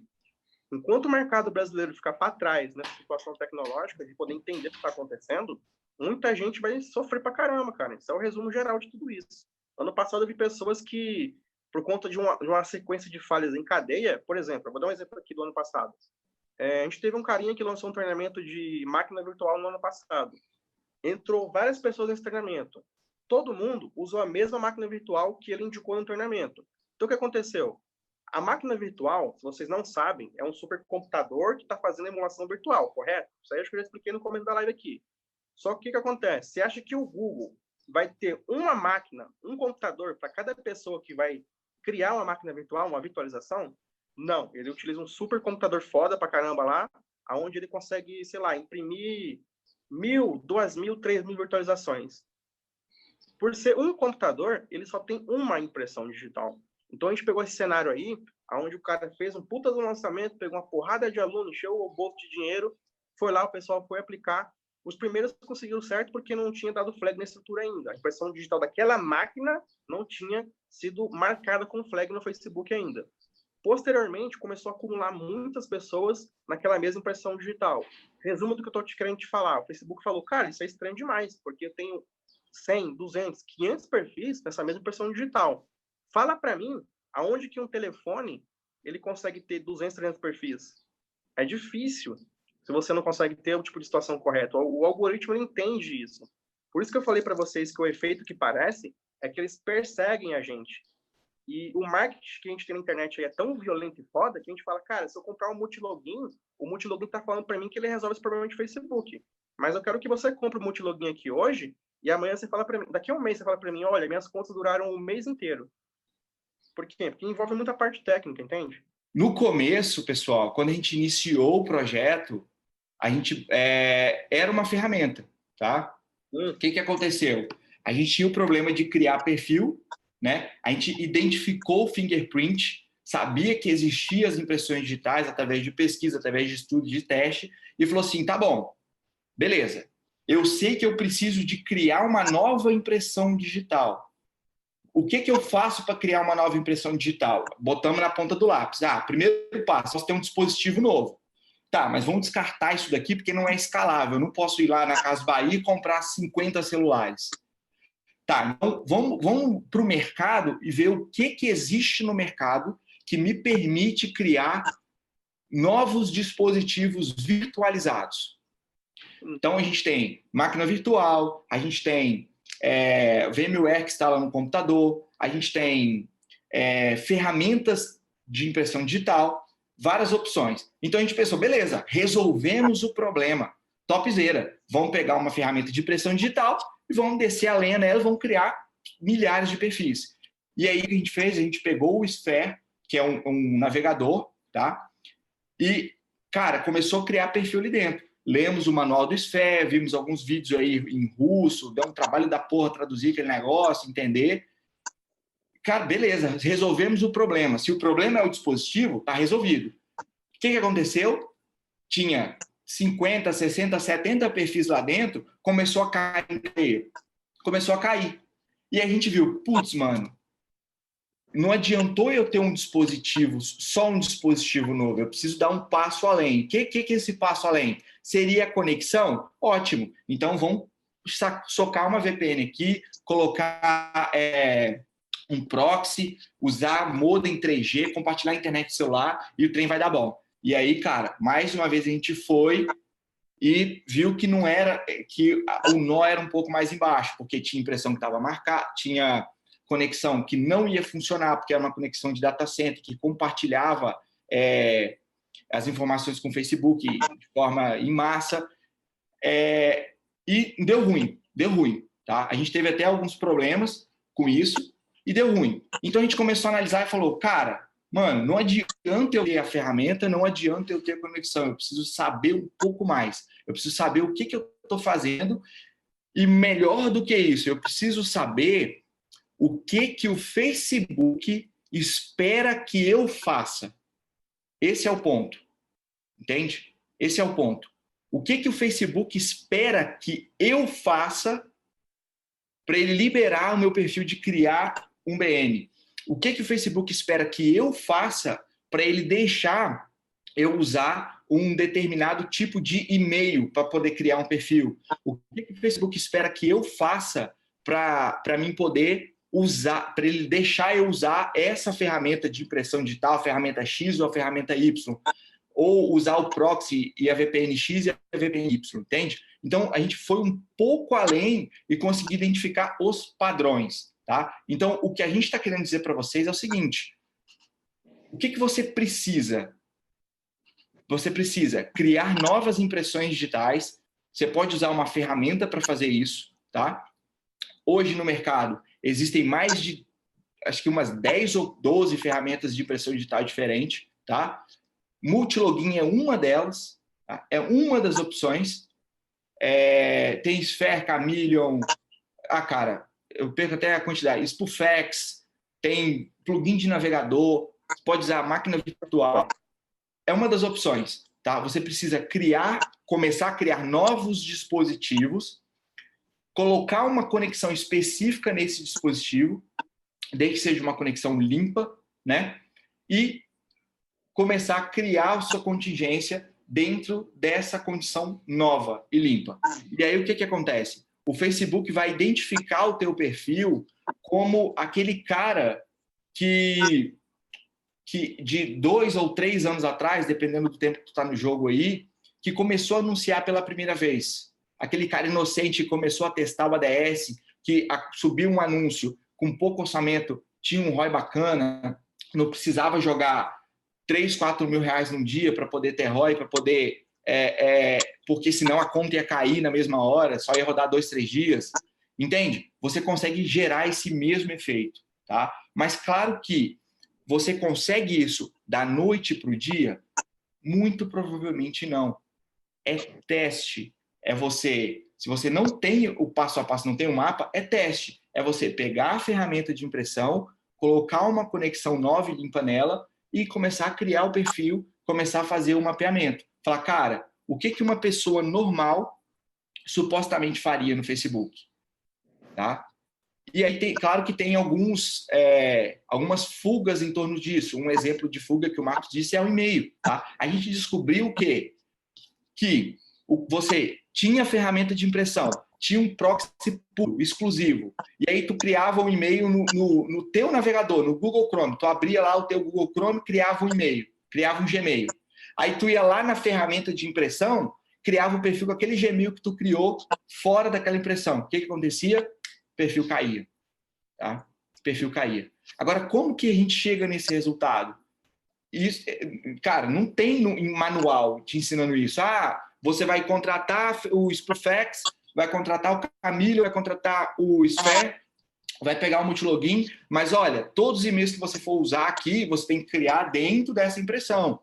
Speaker 2: enquanto o mercado brasileiro ficar para trás nessa situação tecnológica, de poder entender o que está acontecendo, muita gente vai sofrer pra caramba, cara. Isso é o resumo geral de tudo isso. Ano passado eu vi pessoas que, por conta de uma sequência de falhas em cadeia, por exemplo, eu vou dar um exemplo aqui do ano passado. A gente teve um carinha que lançou um treinamento de máquina virtual no ano passado. Entrou várias pessoas nesse treinamento. Todo mundo usou a mesma máquina virtual que ele indicou no treinamento. Então, o que aconteceu? A máquina virtual, se vocês não sabem, é um supercomputador que está fazendo emulação virtual, correto? Isso aí eu acho que eu já expliquei no começo da live aqui. Só que o que acontece? Você acha que o Google vai ter uma máquina, um computador para cada pessoa que vai criar uma máquina virtual, uma virtualização? Não, ele utiliza um supercomputador foda pra caramba lá, aonde ele consegue, sei lá, imprimir 1.000, 2.000, 3.000 virtualizações. Por ser um computador, ele só tem uma impressão digital. Então a gente pegou esse cenário aí, onde o cara fez um puta do lançamento, pegou uma porrada de aluno, encheu o bolso de dinheiro, foi lá, o pessoal foi aplicar. Os primeiros conseguiram certo porque não tinha dado flag na estrutura ainda. A impressão digital daquela máquina não tinha sido marcada com flag no Facebook ainda. Posteriormente, começou a acumular muitas pessoas naquela mesma impressão digital. Resumo do que eu estou querendo te falar. O Facebook falou, cara, isso é estranho demais, porque eu tenho 100, 200, 500 perfis nessa mesma impressão digital. Fala para mim Aonde que um telefone ele consegue ter 200, 300 perfis? É difícil se você não consegue ter o tipo de situação correta. O algoritmo ele entende isso. Por isso que eu falei para vocês que o efeito que parece é que eles perseguem a gente. E o marketing que a gente tem na internet é tão violento e foda que a gente fala, cara, se eu comprar um multilogin, o multilogin tá falando para mim que ele resolve esse problema de Facebook. Mas eu quero que você compre o multilogin aqui hoje e amanhã você fala para mim, daqui a um mês você fala para mim, olha, minhas contas duraram um mês inteiro. Por quê? Porque envolve muita parte técnica, entende?
Speaker 1: No começo, pessoal, quando a gente iniciou o projeto, a gente era uma ferramenta, tá? O que aconteceu? A gente tinha o problema de criar perfil, né? A gente identificou o fingerprint, sabia que existiam as impressões digitais através de pesquisa, através de estudo, de teste, e falou assim, tá bom, beleza. Eu sei que eu preciso de criar uma nova impressão digital. O que eu faço para criar uma nova impressão digital? Botamos na ponta do lápis. Primeiro passo, você tem um dispositivo novo. Tá, mas vamos descartar isso daqui porque não é escalável. Eu não posso ir lá na Casa Bahia e comprar 50 celulares. Tá, então vamos para o mercado e ver o que existe no mercado que me permite criar novos dispositivos virtualizados. Então, a gente tem máquina virtual, a gente tem VMware que instala no computador, a gente tem ferramentas de impressão digital, várias opções. Então, a gente pensou, beleza, resolvemos o problema. Topzera. Vamos pegar uma ferramenta de impressão digital e vamos descer a lenha nela e vamos criar milhares de perfis. E aí, o que a gente fez? A gente pegou o Sphere, que é um navegador, tá? E, cara, começou a criar perfil ali dentro. Lemos o manual do Sphere, vimos alguns vídeos aí em russo, deu um trabalho da porra traduzir aquele negócio, entender. Cara, beleza, resolvemos o problema. Se o problema é o dispositivo, tá resolvido. O que aconteceu? Tinha 50, 60, 70 perfis lá dentro, começou a cair. Começou a cair. E a gente viu, putz, mano, não adiantou eu ter um dispositivo, só um dispositivo novo, eu preciso dar um passo além. O que é esse passo além? Seria a conexão? Ótimo. Então, vamos socar uma VPN aqui, colocar um proxy, usar modem 3G, compartilhar a internet celular e o trem vai dar bom. E aí, cara, mais uma vez a gente foi e viu que não era, que o nó era um pouco mais embaixo, porque tinha impressão que estava marcada, tinha conexão que não ia funcionar, porque era uma conexão de data center que compartilhava as informações com o Facebook de forma em massa, e deu ruim, tá? A gente teve até alguns problemas com isso e deu ruim. Então a gente começou a analisar e falou, cara, mano, não adianta eu ter a ferramenta, não adianta eu ter a conexão, eu preciso saber um pouco mais, eu preciso saber o que eu estou fazendo e melhor do que isso, eu preciso saber o que o Facebook espera que eu faça. Esse é o ponto. Entende? Esse é o ponto. O que o Facebook espera que eu faça para ele liberar o meu perfil de criar um BN? O que o Facebook espera que eu faça para ele deixar eu usar um determinado tipo de e-mail para poder criar um perfil? O que o Facebook espera que eu faça para mim poder usar, para ele deixar eu usar essa ferramenta de impressão digital, a ferramenta X ou a ferramenta Y, ou usar o proxy e a VPN X e a VPN Y, entende? Então, a gente foi um pouco além e conseguiu identificar os padrões, tá? Então, o que a gente está querendo dizer para vocês é o seguinte, o que você precisa? Você precisa criar novas impressões digitais, você pode usar uma ferramenta para fazer isso, tá? Hoje no mercado existem mais de, acho que umas 10 ou 12 ferramentas de impressão digital diferentes, tá? Multilogin é uma delas, tá? É uma das opções. Tem Sphere, Chameleon, cara, eu perco até a quantidade. Spoofx, tem plugin de navegador, você pode usar máquina virtual. É uma das opções, tá? Você precisa começar a criar novos dispositivos, colocar uma conexão específica nesse dispositivo, desde que seja uma conexão limpa, né? E começar a criar a sua contingência dentro dessa condição nova e limpa. E aí o que acontece? O Facebook vai identificar o teu perfil como aquele cara que que de 2 ou 3 anos atrás, dependendo do tempo que tu tá no jogo aí, que começou a anunciar pela primeira vez. Aquele cara inocente que começou a testar o ADS, que subiu um anúncio com pouco orçamento, tinha um ROI bacana, não precisava jogar 3, 4 mil reais num dia para poder ter ROI, para poder... porque senão a conta ia cair na mesma hora, só ia rodar 2, 3 dias. Entende? Você consegue gerar esse mesmo efeito. Tá? Mas claro que você consegue isso da noite para o dia? Muito provavelmente não. É teste. É você... Se você não tem o passo a passo, não tem o mapa, é teste. É você pegar a ferramenta de impressão, colocar uma conexão nova e limpa nela e começar a criar o perfil, começar a fazer o mapeamento. Falar, cara, o que uma pessoa normal supostamente faria no Facebook? Tá? E aí, claro que tem algumas fugas em torno disso. Um exemplo de fuga que o Marcos disse é o e-mail. Tá? A gente descobriu o quê? Que você tinha ferramenta de impressão, tinha um proxy puro, exclusivo, e aí tu criava um e-mail no teu navegador, no Google Chrome. Tu abria lá o teu Google Chrome, criava um e-mail, criava um Gmail. Aí tu ia lá na ferramenta de impressão, criava o perfil com aquele Gmail que tu criou fora daquela impressão. O que acontecia? O perfil caía. Tá? O perfil caía. Agora, como que a gente chega nesse resultado? Isso, cara, não tem em manual te ensinando isso. Ah, você vai contratar o Sprofex, vai contratar o Camilo, vai contratar o Sphere, vai pegar o Multilogin, mas olha, todos os e-mails que você for usar aqui, você tem que criar dentro dessa impressão.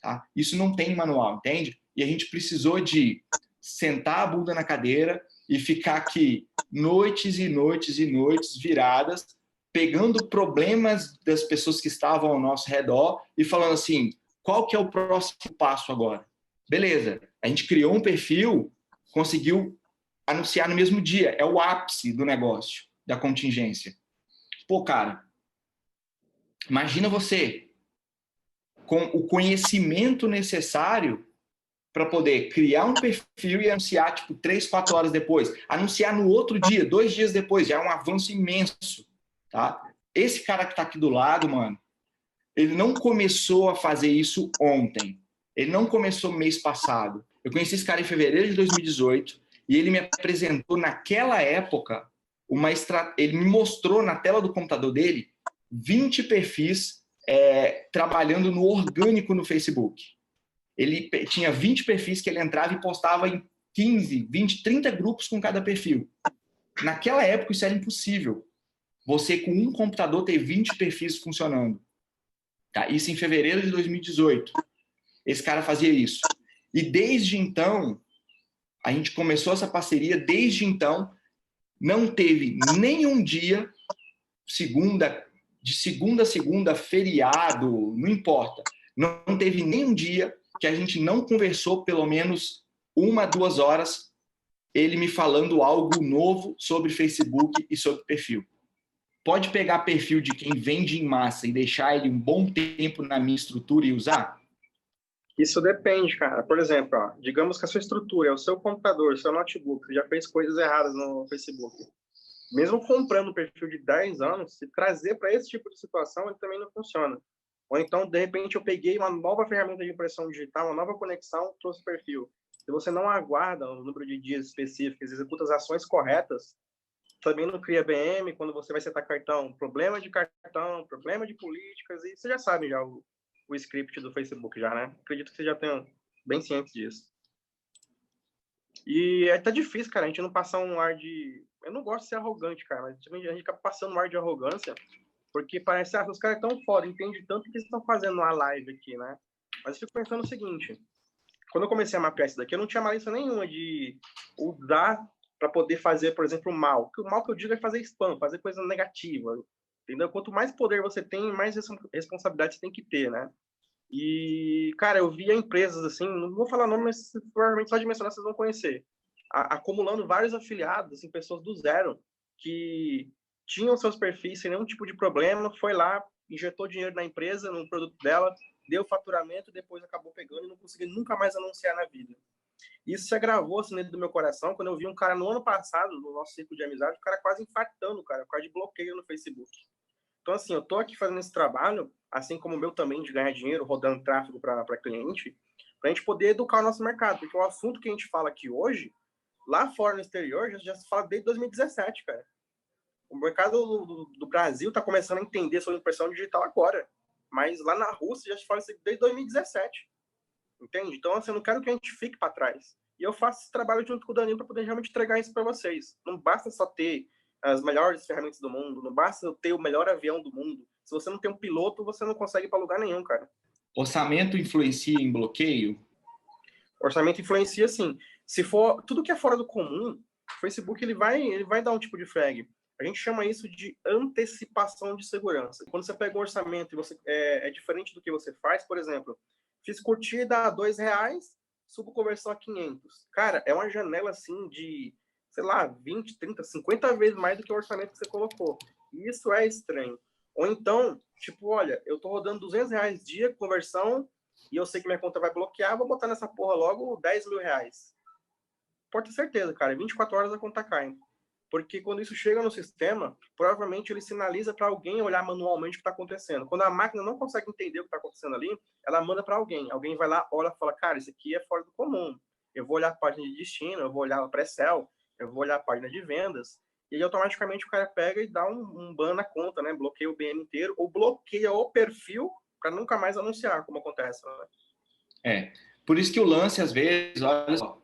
Speaker 1: Tá? Isso não tem em manual, entende? E a gente precisou de sentar a bunda na cadeira e ficar aqui noites e noites e noites viradas, pegando problemas das pessoas que estavam ao nosso redor e falando assim, qual que é o próximo passo agora? Beleza, a gente criou um perfil, conseguiu anunciar no mesmo dia, é o ápice do negócio, da contingência. Pô, cara, imagina você com o conhecimento necessário para poder criar um perfil e anunciar, tipo, 3, 4 horas depois. Anunciar no outro dia, 2 dias depois, já é um avanço imenso, tá? Esse cara que está aqui do lado, mano, ele não começou a fazer isso ontem. Ele não começou mês passado. Eu conheci esse cara em fevereiro de 2018 e ele me apresentou naquela época ele me mostrou na tela do computador dele 20 perfis trabalhando no orgânico no Facebook. Ele tinha 20 perfis que ele entrava e postava em 15, 20, 30 grupos com cada perfil. Naquela época isso era impossível. Você com um computador ter 20 perfis funcionando. Tá? Isso em fevereiro de 2018. Esse cara fazia isso. E desde então, a gente começou essa parceria, desde então, não teve nenhum dia, de segunda a segunda, feriado, não importa. Não teve nenhum dia que a gente não conversou pelo menos 1, 2 horas, ele me falando algo novo sobre Facebook e sobre perfil. Pode pegar perfil de quem vende em massa e deixar ele um bom tempo na minha estrutura e usar?
Speaker 2: Isso depende, cara. Por exemplo, ó, digamos que a sua estrutura é o seu computador, o seu notebook, você já fez coisas erradas no Facebook. Mesmo comprando um perfil de 10 anos, se trazer para esse tipo de situação, ele também não funciona. Ou então, de repente, eu peguei uma nova ferramenta de impressão digital, uma nova conexão, trouxe o perfil. Se você não aguarda um número de dias específicos, executa as ações corretas, também não cria BM quando você vai setar cartão. Problema de cartão, problema de políticas, e você já sabe já o script do Facebook já, né? Acredito que você já tenha bem ciente disso. E tá difícil, cara, a gente não passar um ar de... Eu não gosto de ser arrogante, cara, mas a gente acaba passando um ar de arrogância, porque parece, os caras tão foda, entende tanto que eles estão fazendo uma live aqui, né? Mas eu fico pensando o seguinte, quando eu comecei a mapear isso daqui, eu não tinha malícia nenhuma de usar para poder fazer, por exemplo, o mal. O mal que eu digo é fazer spam, fazer coisa negativa, entendeu? Quanto mais poder você tem, mais responsabilidade você tem que ter, né? E, cara, eu via empresas assim, não vou falar nome, mas provavelmente só de mencionar vocês vão conhecer, acumulando vários afiliados, assim, pessoas do zero, que tinham seus perfis sem nenhum tipo de problema, foi lá, injetou dinheiro na empresa, no produto dela, deu faturamento, depois acabou pegando e não conseguiu nunca mais anunciar na vida. Isso se agravou assim, dentro do meu coração, quando eu vi um cara no ano passado, no nosso ciclo de amizade, o cara quase infartando, cara, por causa de bloqueio no Facebook. Então, assim, eu tô aqui fazendo esse trabalho, assim como o meu também, de ganhar dinheiro, rodando tráfego para cliente, para a gente poder educar o nosso mercado, porque o assunto que a gente fala aqui hoje, lá fora no exterior, já se fala desde 2017, cara. O mercado do Brasil está começando a entender sobre impressão digital agora, mas lá na Rússia já se fala isso desde 2017, entende? Então, assim, eu não quero que a gente fique para trás. E eu faço esse trabalho junto com o Danilo para poder realmente entregar isso para vocês. Não basta só ter as melhores ferramentas do mundo, não basta ter o melhor avião do mundo. Se você não tem um piloto, você não consegue ir para lugar nenhum, cara.
Speaker 1: Orçamento influencia em bloqueio?
Speaker 2: Orçamento influencia, sim. Se for tudo que é fora do comum, o Facebook ele vai dar um tipo de flag. A gente chama isso de antecipação de segurança. Quando você pega um orçamento e você é diferente do que você faz, por exemplo, fiz curtida a R$2, subo conversão a 500. Cara, é uma janela assim de, sei lá, 20, 30, 50 vezes mais do que o orçamento que você colocou. E isso é estranho. Ou então, tipo, olha, eu tô rodando R$200 dia, conversão, e eu sei que minha conta vai bloquear, vou botar nessa porra logo R$10.000. Pode ter certeza, cara, 24 horas a conta cai. Porque quando isso chega no sistema, provavelmente ele sinaliza para alguém olhar manualmente o que está acontecendo. Quando a máquina não consegue entender o que está acontecendo ali, ela manda para alguém. Alguém vai lá, olha e fala, cara, isso aqui é fora do comum. Eu vou olhar a página de destino, eu vou olhar o pré-sell, eu vou olhar a página de vendas. E aí, automaticamente, o cara pega e dá um ban na conta, né? Bloqueia o BM inteiro, ou bloqueia o perfil para nunca mais anunciar, como acontece. Né?
Speaker 1: Por isso que o lance, às vezes, olha só,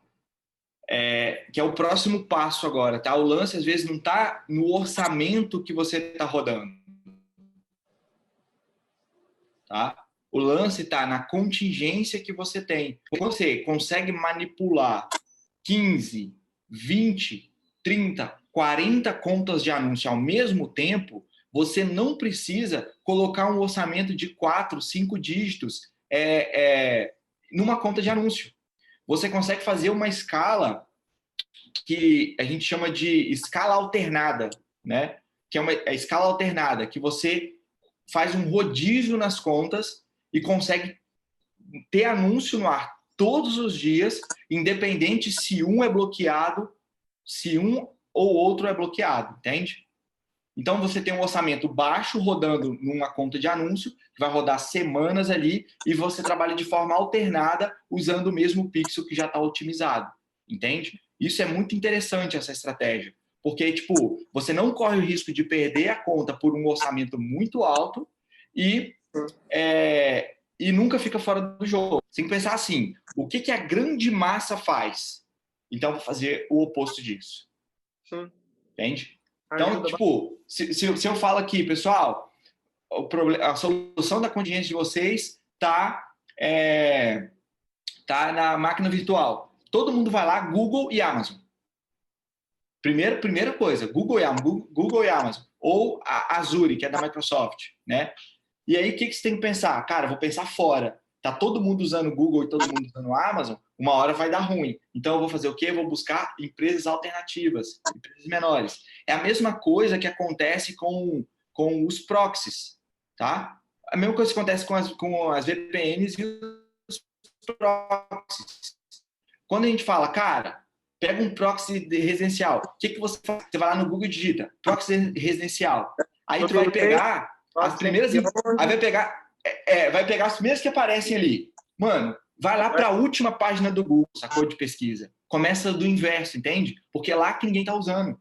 Speaker 1: que é o próximo passo agora, tá? O lance, às vezes, não está no orçamento que você está rodando, tá? O lance está na contingência que você tem. Você consegue manipular 15, 20, 30, 40 contas de anúncio ao mesmo tempo, você não precisa colocar um orçamento de 4, 5 dígitos numa conta de anúncio. Você consegue fazer uma escala que a gente chama de escala alternada, né? Que é a escala alternada, que você faz um rodízio nas contas e consegue ter anúncio no ar todos os dias, independente se um é bloqueado, se um ou outro é bloqueado, entende? Então, você tem um orçamento baixo rodando numa conta de anúncio, que vai rodar semanas ali, e você trabalha de forma alternada, usando o mesmo pixel que já está otimizado, entende? Isso é muito interessante, essa estratégia, porque, tipo, você não corre o risco de perder a conta por um orçamento muito alto e nunca fica fora do jogo. Você tem que pensar assim, o que a grande massa faz? Então, vou fazer o oposto disso.
Speaker 2: Sim.
Speaker 1: Entende? Então, tipo, se eu falo aqui, pessoal, a solução da contingência de vocês tá na máquina virtual. Todo mundo vai lá, Google e Amazon. Primeira coisa, Google e Amazon. Ou a Azure, que é da Microsoft, né? E aí, o que você tem que pensar? Cara, vou pensar fora. Tá todo mundo usando Google e todo mundo usando Amazon, uma hora vai dar ruim. Então, eu vou fazer o quê? Eu vou buscar empresas alternativas, empresas menores. É a mesma coisa que acontece com os proxies, tá? A mesma coisa que acontece com as VPNs e os proxies. Quando a gente fala, cara, pega um proxy residencial, o que você faz? Você vai lá no Google e digita proxy residencial. Aí tu vai pegar as primeiras... Aí vai pegar as primeiras que aparecem ali. Mano, vai lá para a última página do Google, sacou, de pesquisa. Começa do inverso, entende? Porque é lá que ninguém tá usando.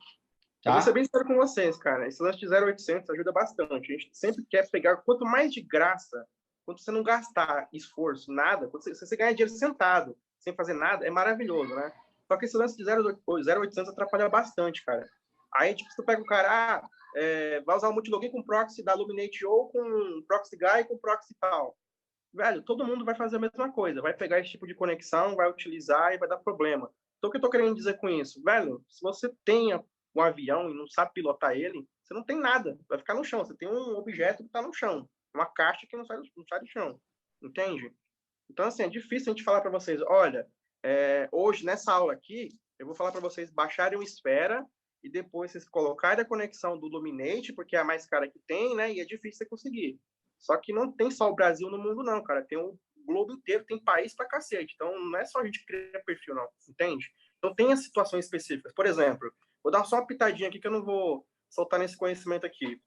Speaker 1: Tá?
Speaker 2: Eu vou ser bem sincero com vocês, cara. Esse lance de 0800 ajuda bastante. A gente sempre quer pegar quanto mais de graça, quanto você não gastar esforço, nada, quando você ganhar dinheiro sentado, sem fazer nada, é maravilhoso, né? Só que esse lance de 0800 atrapalha bastante, cara. Aí, tipo, você pega o cara, vai usar o multilogin com proxy da Luminate ou com proxy guy com proxy tal. Velho, todo mundo vai fazer a mesma coisa. Vai pegar esse tipo de conexão, vai utilizar e vai dar problema. Então, o que eu tô querendo dizer com isso? Velho, se você tenha um avião e não sabe pilotar ele, você não tem nada. Vai ficar no chão. Você tem um objeto que está no chão. Uma caixa que não sai do chão. Entende? Então, assim, é difícil a gente falar para vocês, olha, hoje, nessa aula aqui, eu vou falar para vocês baixarem o Espera e depois vocês colocarem a conexão do Luminate, porque é a mais cara que tem, né? E é difícil você conseguir. Só que não tem só o Brasil no mundo, não, cara. Tem o globo inteiro, tem país pra cacete. Então, não é só a gente criar perfil, não. Entende? Então, tem as situações específicas. Por exemplo, vou dar só uma pitadinha aqui que eu não vou soltar nesse conhecimento aqui.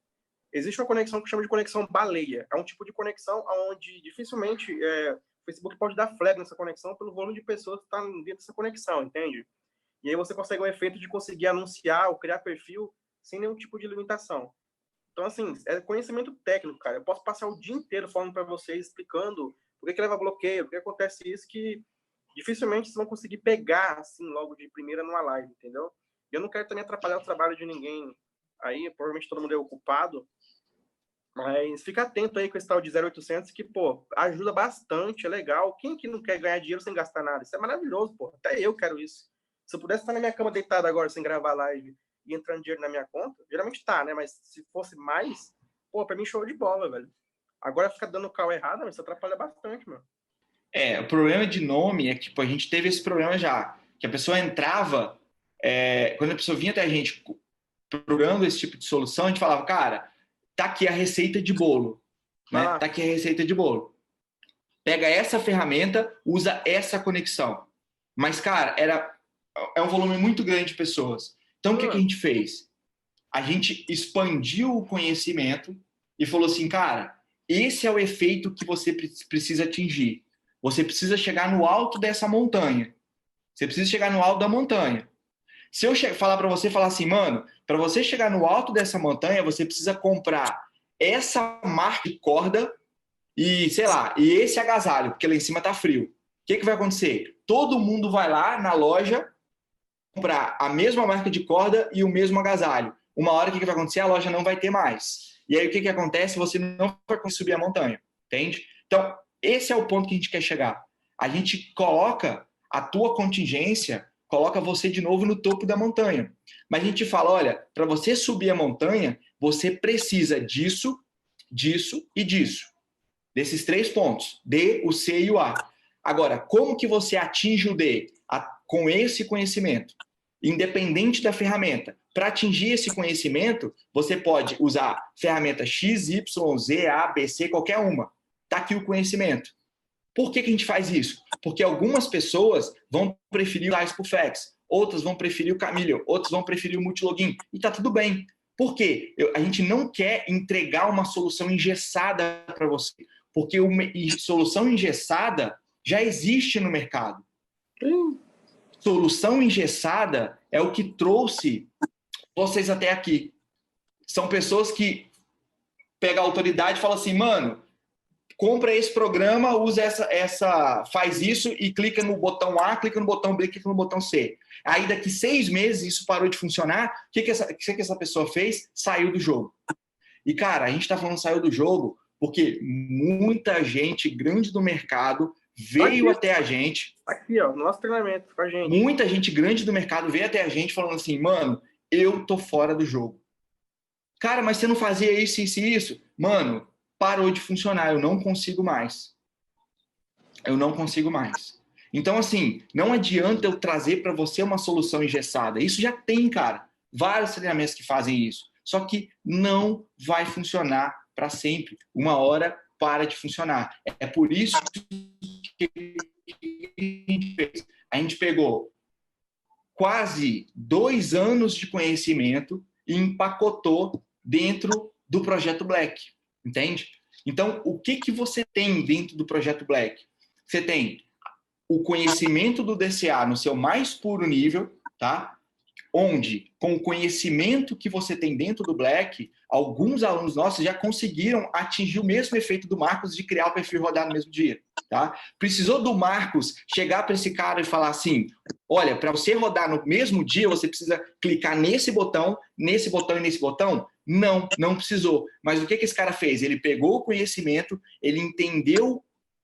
Speaker 2: existe uma conexão que chama de conexão baleia. É um tipo de conexão onde dificilmente o Facebook pode dar flag nessa conexão pelo volume de pessoas que estão dentro dessa conexão, entende? E aí você consegue um efeito de conseguir anunciar ou criar perfil sem nenhum tipo de limitação. Então, assim, é conhecimento técnico, cara. Eu posso passar o dia inteiro falando para vocês, explicando por que leva bloqueio, por que acontece isso, que dificilmente vocês vão conseguir pegar, assim, logo de primeira numa live, entendeu? E eu não quero também atrapalhar o trabalho de ninguém aí, provavelmente todo mundo é ocupado, mas fica atento aí com esse tal de 0800 que, pô, ajuda bastante, é legal. Quem que não quer ganhar dinheiro sem gastar nada? Isso é maravilhoso, pô. Até eu quero isso. Se eu pudesse estar na minha cama deitado agora sem gravar live e entrando dinheiro na minha conta, geralmente tá, né? Mas se fosse mais, pô, pra mim show de bola, velho. Agora fica dando call errado, mas isso atrapalha bastante, mano.
Speaker 1: O problema de nome é que tipo, a gente teve esse problema já, que a pessoa entrava, quando a pessoa vinha até a gente procurando esse tipo de solução, a gente falava, cara, tá aqui a receita de bolo, né? Tá aqui a receita de bolo. Pega essa ferramenta, usa essa conexão. Mas, cara, é um volume muito grande de pessoas. Então, o que a gente fez? A gente expandiu o conhecimento e falou assim, cara, esse é o efeito que você precisa atingir. Você precisa chegar no alto dessa montanha. Você precisa chegar no alto da montanha. Se eu falar para você, falar assim, mano, para você chegar no alto dessa montanha, você precisa comprar essa marca de corda e, sei lá, e esse agasalho, porque lá em cima tá frio. O que vai acontecer? Todo mundo vai lá na loja comprar a mesma marca de corda e o mesmo agasalho. Uma hora, o que vai acontecer? A loja não vai ter mais. E aí, o que acontece? Você não vai conseguir subir a montanha, entende? Então, esse é o ponto que a gente quer chegar. A gente coloca a tua contingência, coloca você de novo no topo da montanha. Mas a gente fala, olha, para você subir a montanha, você precisa disso, disso e disso. Desses 3 pontos, D, o C e o A. Agora, como que você atinge o D? Com esse conhecimento. Independente da ferramenta. Para atingir esse conhecimento, você pode usar ferramenta X, Y, Z, A, B, C, qualquer uma. Está aqui o conhecimento. Por que a gente faz isso? Porque algumas pessoas vão preferir o Icepuffex, outras vão preferir o Chameleon, outras vão preferir o Multilogin. E está tudo bem. Por quê? A gente não quer entregar uma solução engessada para você. Porque solução engessada já existe no mercado. Solução engessada é o que trouxe vocês até aqui. São pessoas que pegam a autoridade e falam assim, mano, compra esse programa, usa faz isso e clica no botão A, clica no botão B, clica no botão C. Aí daqui 6 meses isso parou de funcionar, o que essa pessoa fez? Saiu do jogo. E cara, a gente tá falando saiu do jogo porque muita gente grande do mercado veio até a gente.
Speaker 2: Aqui, ó, nosso treinamento com a gente.
Speaker 1: Muita gente grande do mercado veio até a gente falando assim, mano, eu tô fora do jogo. Cara, mas você não fazia isso, isso e isso? Mano, parou de funcionar, eu não consigo mais. Eu não consigo mais. Então, assim, não adianta eu trazer para você uma solução engessada. Isso já tem, cara. Vários treinamentos que fazem isso. Só que não vai funcionar para sempre. Uma hora para de funcionar. É por isso que a gente fez. A gente pegou quase 2 anos de conhecimento e empacotou dentro do Projeto Black. Entende? Então, o que você tem dentro do Projeto Black? Você tem o conhecimento do DCA no seu mais puro nível, tá? Onde, com o conhecimento que você tem dentro do Black, alguns alunos nossos já conseguiram atingir o mesmo efeito do Marcos de criar o perfil e rodar no mesmo dia, tá? Precisou do Marcos chegar para esse cara e falar assim, olha, para você rodar no mesmo dia, você precisa clicar nesse botão e nesse botão? Não, não precisou. Mas o que esse cara fez? Ele pegou o conhecimento, ele entendeu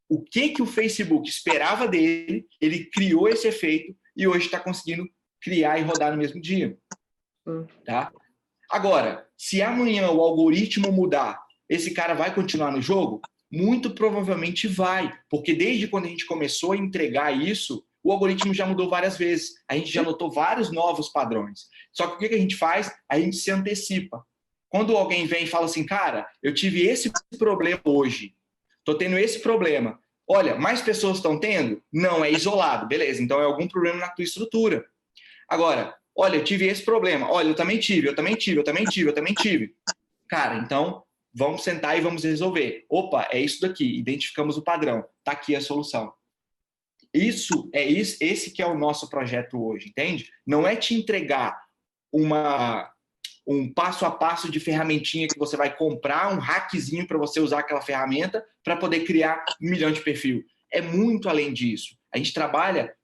Speaker 1: o que o Facebook esperava dele, ele criou esse efeito e hoje está conseguindo criar e rodar no mesmo dia. Tá? Agora, se amanhã o algoritmo mudar, esse cara vai continuar no jogo? Muito provavelmente vai, porque desde quando a gente começou a entregar isso, o algoritmo já mudou várias vezes. A gente já notou vários novos padrões. Só que o que a gente faz? A gente se antecipa. Quando alguém vem e fala assim, cara, eu tive esse problema hoje, estou tendo esse problema. Olha, mais pessoas estão tendo? Não, é isolado. Beleza, então é algum problema na tua estrutura. Agora, olha, eu tive esse problema. Olha, eu também tive. Cara, então vamos sentar e vamos resolver. Opa, é isso daqui, identificamos o padrão, tá aqui a solução. Esse que é o nosso projeto hoje, entende? Não é te entregar um passo a passo de ferramentinha que você vai comprar, um hackzinho para você usar aquela ferramenta para poder criar 1 milhão de perfil. É muito além disso. A gente trabalha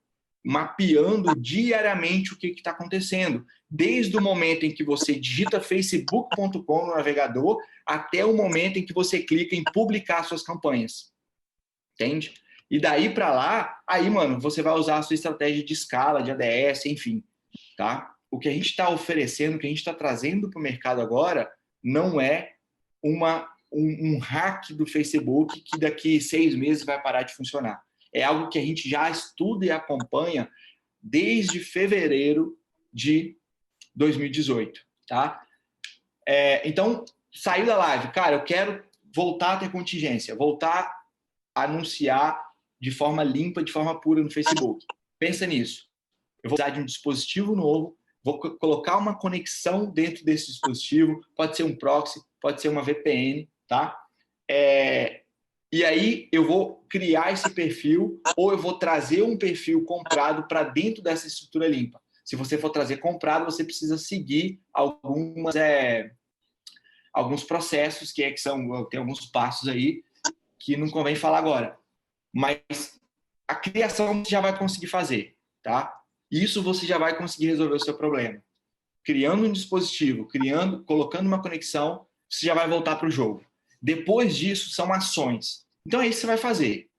Speaker 1: mapeando diariamente o que está acontecendo. Desde o momento em que você digita facebook.com no navegador até o momento em que você clica em publicar suas campanhas. Entende? E daí para lá, aí, mano, você vai usar a sua estratégia de escala, de ADS, enfim, tá? O que a gente está oferecendo, o que a gente está trazendo para o mercado agora, não é um hack do Facebook que daqui 6 meses vai parar de funcionar. É algo que a gente já estuda e acompanha desde fevereiro de 2018, tá? Então, saiu da live. Cara, eu quero voltar a ter contingência, voltar a anunciar de forma limpa, de forma pura no Facebook. Pensa nisso. Eu vou precisar de um dispositivo novo, vou colocar uma conexão dentro desse dispositivo, pode ser um proxy, pode ser uma VPN, tá? E aí eu vou criar esse perfil ou eu vou trazer um perfil comprado para dentro dessa estrutura limpa. Se você for trazer comprado, você precisa seguir alguns processos tem alguns passos aí que não convém falar agora. Mas a criação você já vai conseguir fazer, tá? Isso você já vai conseguir resolver o seu problema. Criando um dispositivo, colocando uma conexão, você já vai voltar para o jogo. Depois disso, são ações. Então é isso que você vai fazer.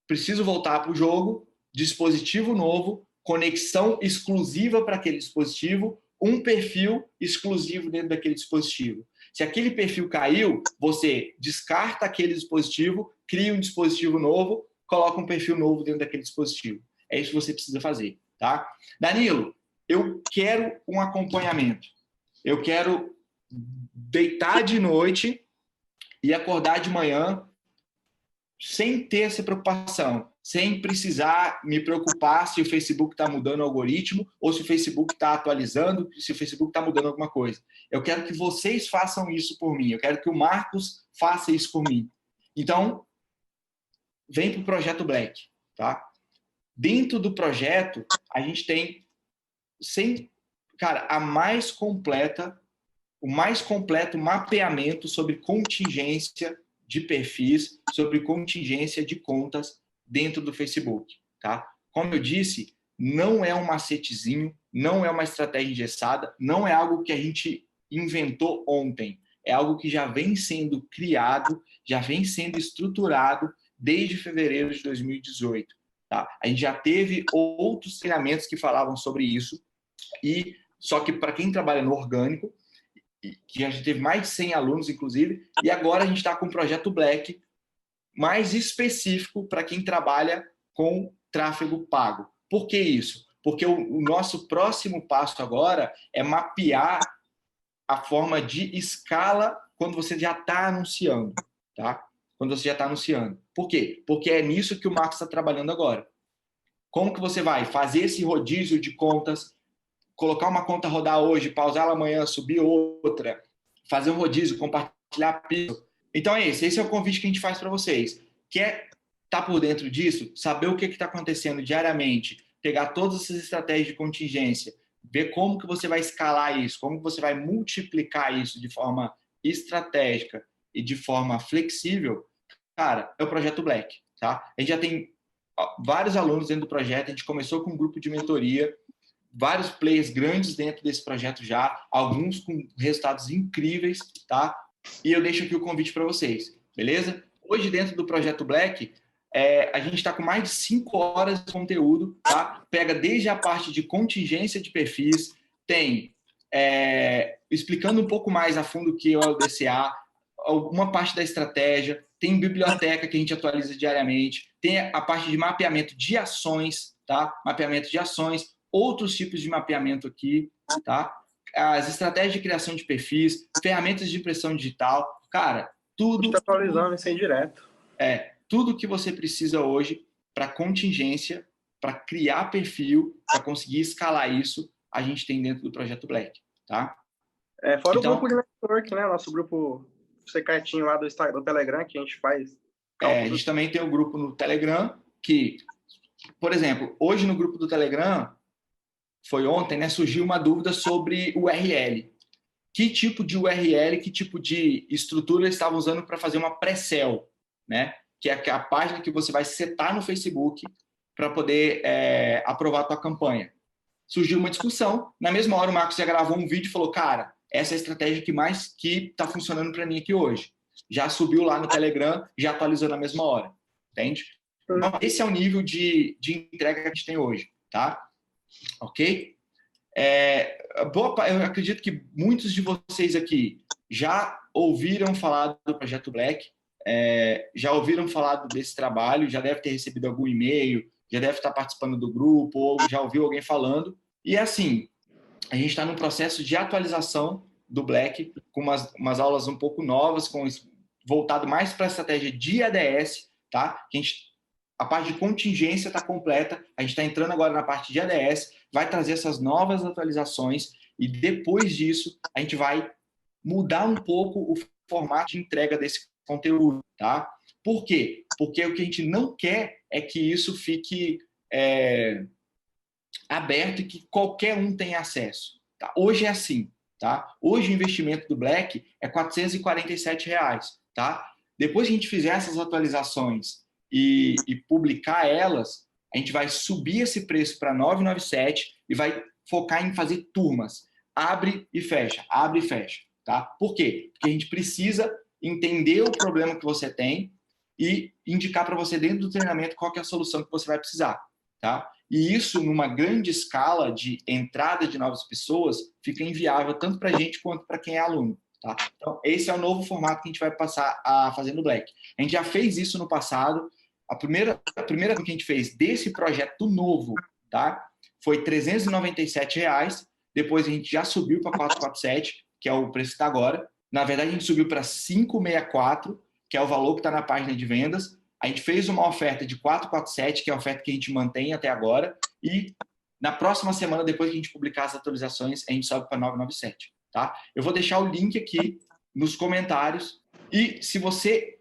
Speaker 1: Preciso voltar para o jogo, dispositivo novo, conexão exclusiva para aquele dispositivo, um perfil exclusivo dentro daquele dispositivo. Se aquele perfil caiu, você descarta aquele dispositivo, cria um dispositivo novo, coloca um perfil novo dentro daquele dispositivo. É isso que você precisa fazer, tá? Danilo, eu quero um acompanhamento. Eu quero deitar de noite e acordar de manhã sem ter essa preocupação, sem precisar me preocupar se o Facebook está mudando o algoritmo ou se o Facebook está atualizando, se o Facebook está mudando alguma coisa. Eu quero que vocês façam isso por mim. Eu quero que o Marcos faça isso por mim. Então, vem para o Projeto Black, tá? Dentro do projeto, a gente tem, o mais completo mapeamento sobre contingência de perfis, sobre contingência de contas dentro do Facebook, tá? Como eu disse, não é um macetezinho, não é uma estratégia engessada, não é algo que a gente inventou ontem. É algo que já vem sendo criado, já vem sendo estruturado desde fevereiro de 2018. Tá? A gente já teve outros treinamentos que falavam sobre isso, só que para quem trabalha no orgânico, que a gente teve mais de 100 alunos, inclusive, e agora a gente está com um projeto Black mais específico para quem trabalha com tráfego pago. Por que isso? Porque o nosso próximo passo agora é mapear a forma de escala quando você já está anunciando, tá? Quando você já está anunciando. Por quê? Porque é nisso que o Marcos está trabalhando agora. Como que você vai fazer esse rodízio de contas, colocar uma conta rodar hoje, pausar ela amanhã, subir outra, fazer um rodízio, compartilhar piso. Então esse é o convite que a gente faz para vocês. Quer estar por dentro disso? Saber o que está acontecendo diariamente, pegar todas essas estratégias de contingência, ver como que você vai escalar isso, como que você vai multiplicar isso de forma estratégica e de forma flexível, cara, é o Projeto Black, tá? A gente já tem vários alunos dentro do projeto, a gente começou com um grupo de mentoria, vários players grandes dentro desse projeto já, alguns com resultados incríveis, tá? E eu deixo aqui o convite para vocês, beleza? Hoje, dentro do Projeto Black, a gente está com mais de 5 horas de conteúdo, tá? Pega desde a parte de contingência de perfis, tem explicando um pouco mais a fundo o que é o DCA, alguma parte da estratégia, tem biblioteca que a gente atualiza diariamente, tem a parte de mapeamento de ações, tá? Mapeamento de ações, outros tipos de mapeamento aqui, tá? As estratégias de criação de perfis, ferramentas de impressão digital, cara, tudo...
Speaker 2: Está atualizando isso aí direto.
Speaker 1: Tudo que você precisa hoje para contingência, para criar perfil, para conseguir escalar isso, a gente tem dentro do Projeto Black, tá?
Speaker 2: Fora
Speaker 1: Então,
Speaker 2: o grupo de network, né? Nosso grupo secretinho lá do Telegram, que a gente faz
Speaker 1: a
Speaker 2: cálculos.
Speaker 1: gente também tem um grupo no Telegram que, por exemplo, hoje no grupo do Telegram, foi ontem, né, surgiu uma dúvida sobre URL. Que tipo de URL, que tipo de estrutura eles estavam usando para fazer uma pré-sell, né? Que é a página que você vai setar no Facebook para poder aprovar a tua campanha. Surgiu uma discussão, na mesma hora o Marcos já gravou um vídeo e falou, cara, essa é a estratégia que está funcionando para mim aqui hoje. Já subiu lá no Telegram, já atualizou na mesma hora, entende? Então, esse é o nível de entrega que a gente tem hoje, tá? Ok? Eu acredito que muitos de vocês aqui já ouviram falar do Projeto Black, já ouviram falar desse trabalho, já deve ter recebido algum e-mail, já deve estar participando do grupo, ou já ouviu alguém falando. E assim, a gente está num processo de atualização do Black, com umas aulas um pouco novas, voltado mais para a estratégia de ADS, tá? A parte de contingência está completa, a gente está entrando agora na parte de ADS, vai trazer essas novas atualizações e depois disso a gente vai mudar um pouco o formato de entrega desse conteúdo, tá? Por quê? Porque o que a gente não quer é que isso fique aberto e que qualquer um tenha acesso. Tá? Hoje é assim, tá? Hoje o investimento do Black é R$ 447, tá? Depois que a gente fizer essas atualizações e publicar elas, a gente vai subir esse preço para 997 e vai focar em fazer turmas. Abre e fecha, tá? Por quê? Porque a gente precisa entender o problema que você tem e indicar para você dentro do treinamento qual que é a solução que você vai precisar, tá? E isso, numa grande escala de entrada de novas pessoas, fica inviável tanto para a gente quanto para quem é aluno. Tá? Então, esse é o novo formato que a gente vai passar a fazer no Black. A gente já fez isso no passado. A primeira que a gente fez desse projeto novo, tá? Foi R$ 397. Depois a gente já subiu para 447, que é o preço que está agora. Na verdade, a gente subiu para 564, que é o valor que está na página de vendas. A gente fez uma oferta de 447, que é a oferta que a gente mantém até agora, e na próxima semana, depois que a gente publicar as atualizações, a gente sobe para 997, tá? Eu vou deixar o link aqui nos comentários, e se você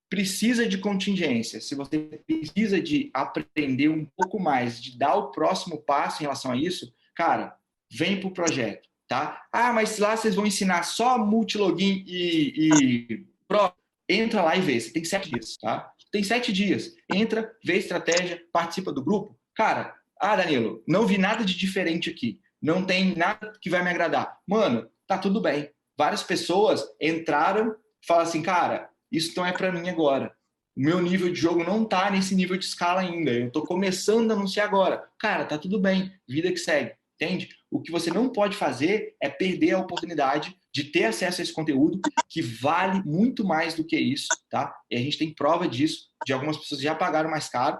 Speaker 1: precisa de contingência, se você precisa de aprender um pouco mais, de dar o próximo passo em relação a isso, cara, vem pro projeto, tá? Ah, mas lá vocês vão ensinar só multilogin e pro. Entra lá e vê. Você tem 7 dias, tá? Tem 7 dias. Entra, vê a estratégia, participa do grupo. Cara, Danilo, não vi nada de diferente aqui. Não tem nada que vai me agradar. Mano, tá tudo bem. Várias pessoas entraram e falaram assim, cara, isso não é para mim agora. O meu nível de jogo não tá nesse nível de escala ainda. Eu tô começando a anunciar agora. Cara, tá tudo bem. Vida que segue. Entende? O que você não pode fazer é perder a oportunidade de ter acesso a esse conteúdo que vale muito mais do que isso, tá? E a gente tem prova disso, de algumas pessoas já pagaram mais caro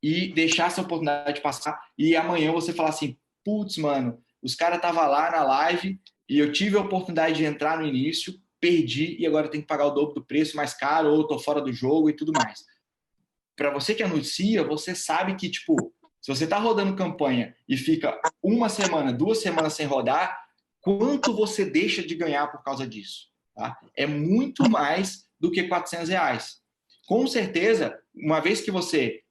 Speaker 1: e deixar essa oportunidade passar e amanhã você falar assim, putz, mano, os caras estavam lá na live e eu tive a oportunidade de entrar no início, perdi e agora tem que pagar o dobro do preço, mais caro, ou tô fora do jogo e tudo mais. Para você que anuncia, você sabe que, tipo, se você tá rodando campanha e fica uma semana, 2 semanas sem rodar, quanto você deixa de ganhar por causa disso? Tá? É muito mais do que R$ 400. Com certeza, uma vez que você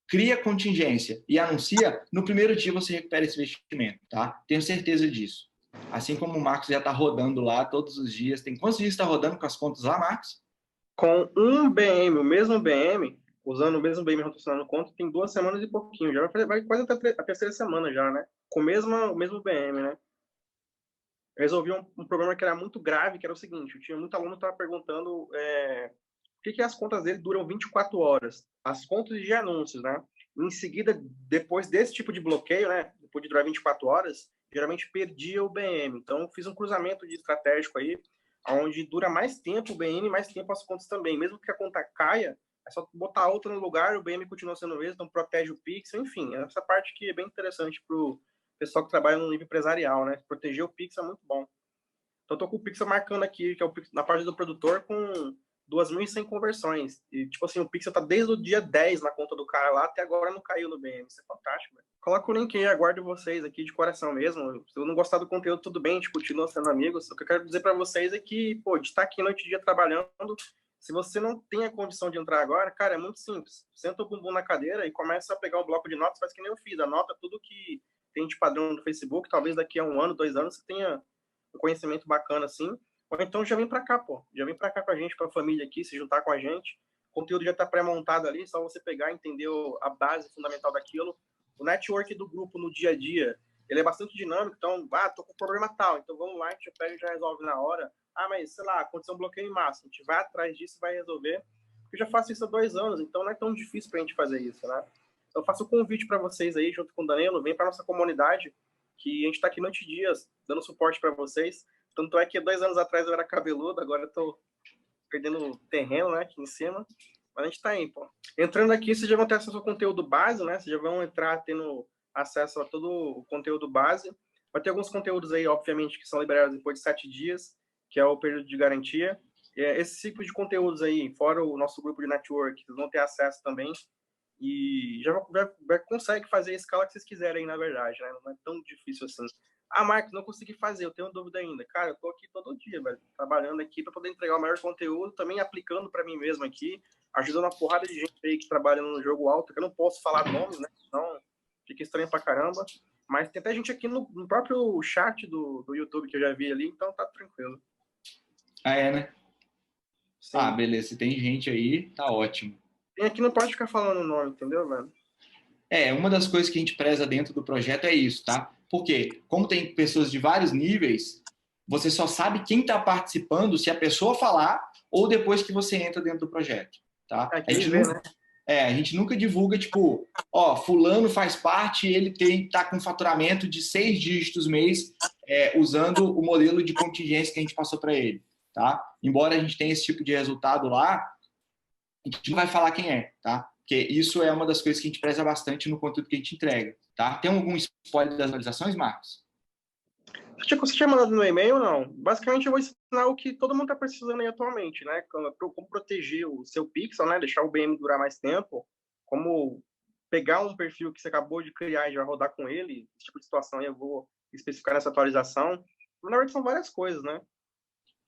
Speaker 1: cria contingência e anuncia, no primeiro dia você recupera esse investimento, tá? Tenho certeza disso. Assim como o Marcos já está rodando lá todos os dias. Tem quantos dias está rodando com as contas lá, Marcos?
Speaker 2: Com um BM, o mesmo BM, usando o mesmo BM rotulando conta, tem 2 semanas e pouquinho. Já vai quase até a terceira semana já, né? Com o mesmo BM, né? Eu resolvi um problema que era muito grave, que era o seguinte, eu tinha muito aluno que estava perguntando por que as contas dele duram 24 horas. As contas de anúncios, né? Em seguida, depois desse tipo de bloqueio, né? Depois de durar 24 horas, geralmente perdia o BM. Então, eu fiz um cruzamento de estratégico aí, onde dura mais tempo o BM e mais tempo as contas também. Mesmo que a conta caia, é só botar outra no lugar, o BM continua sendo o mesmo, então protege o pixel. Enfim, essa parte que é bem interessante para o pessoal que trabalha no nível empresarial, né? Proteger o pixel é muito bom. Então, eu tô com o pixel marcando aqui, que é o pixel, na parte do produtor, com 2.100 conversões. E, tipo assim, o Pixel tá desde o dia 10 na conta do cara lá, até agora não caiu no BM. Isso é fantástico, velho. Coloca o link aí, aguardo vocês aqui de coração mesmo. Se eu não gostar do conteúdo, tudo bem, a gente continua sendo amigos. O que eu quero dizer para vocês é que, pô, de estar aqui noite e dia trabalhando, se você não tem a condição de entrar agora, cara, é muito simples. Senta o bumbum na cadeira e começa a pegar um bloco de notas, faz que nem eu fiz. Anota tudo que tem de padrão no Facebook, talvez daqui a 1 ano, 2 anos, você tenha um conhecimento bacana assim. Ou então já vem para cá, pô. Já vem para cá com a gente, com a família aqui, se juntar com a gente. O conteúdo já está pré-montado ali, só você pegar e entender a base fundamental daquilo. O network do grupo no dia a dia, ele é bastante dinâmico, então, tô com um problema tal, então vamos lá, a gente pega e já resolve na hora. Mas, sei lá, aconteceu um bloqueio em massa, a gente vai atrás disso e vai resolver. Eu já faço isso há 2 anos, então não é tão difícil para a gente fazer isso, né? Então, eu faço um convite para vocês aí, junto com o Danilo, vem para nossa comunidade, que a gente está aqui noite e dias, dando suporte para vocês. Tanto é que 2 anos atrás eu era cabeludo, agora eu tô perdendo terreno, né, aqui em cima. Mas a gente tá aí, pô. Entrando aqui, vocês já vão ter acesso ao conteúdo base, né? Vocês já vão entrar tendo acesso a todo o conteúdo base. Vai ter alguns conteúdos aí, obviamente, que são liberados depois de 7 dias, que é o período de garantia. Esses tipos de conteúdos aí, fora o nosso grupo de network, vocês vão ter acesso também. E já consegue fazer a escala que vocês quiserem, na verdade, né? Não é tão difícil assim. Marcos, não consegui fazer, eu tenho dúvida ainda. Cara, eu tô aqui todo dia, velho, trabalhando aqui para poder entregar o maior conteúdo, também aplicando para mim mesmo aqui, ajudando uma porrada de gente aí que trabalha no jogo alto, que eu não posso falar nomes, né? Senão fica estranho pra caramba. Mas tem até gente aqui no próprio chat do YouTube que eu já vi ali, então tá tranquilo.
Speaker 1: Né? Sim. Beleza. Se tem gente aí, tá ótimo.
Speaker 2: Tem aqui, não pode ficar falando o nome, entendeu, velho?
Speaker 1: Uma das coisas que a gente preza dentro do projeto é isso, tá? Porque, como tem pessoas de vários níveis, você só sabe quem está participando se a pessoa falar ou depois que você entra dentro do projeto, tá? A gente nunca divulga, tipo, fulano faz parte e ele tá com faturamento de 6 dígitos mês usando o modelo de contingência que a gente passou para ele, tá? Embora a gente tenha esse tipo de resultado lá, a gente não vai falar quem é, tá? Porque isso é uma das coisas que a gente preza bastante no conteúdo que a gente entrega, tá? Tem algum spoiler das atualizações, Marcos?
Speaker 2: Você tinha mandado no e-mail ou não? Basicamente, eu vou ensinar o que todo mundo está precisando aí atualmente, né? Como proteger o seu pixel, né? Deixar o BM durar mais tempo. Como pegar um perfil que você acabou de criar e já rodar com ele. Esse tipo de situação aí eu vou especificar nessa atualização. Mas, na verdade, são várias coisas, né?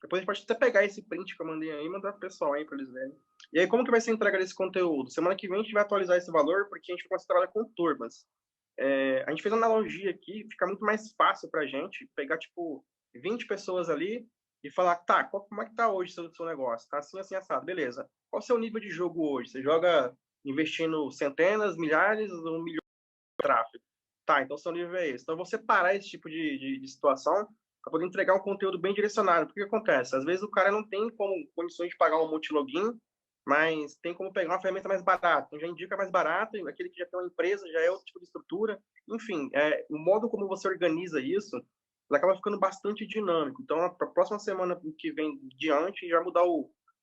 Speaker 2: Depois a gente pode até pegar esse print que eu mandei aí e mandar pro pessoal aí para eles verem. E aí, como que vai ser a entrega desse conteúdo? Semana que vem a gente vai atualizar esse valor, porque a gente começa a trabalhar com turmas. A gente fez uma analogia aqui, fica muito mais fácil para a gente pegar, tipo, 20 pessoas ali e falar, tá, como é que tá hoje o seu negócio? Tá assim, assim, assado, beleza. Qual o seu nível de jogo hoje? Você joga investindo centenas, milhares, 1 milhão de tráfego? Tá, então seu nível é esse. Então, eu vou separar esse tipo de situação para poder entregar um conteúdo bem direcionado. Porque o que acontece? Às vezes o cara não tem condições de pagar um multilogin, mas tem como pegar uma ferramenta mais barata. Então já indica mais barato, aquele que já tem uma empresa já é outro tipo de estrutura. Enfim, o modo como você organiza isso, ela acaba ficando bastante dinâmico. Então, para a próxima semana que vem diante, já mudar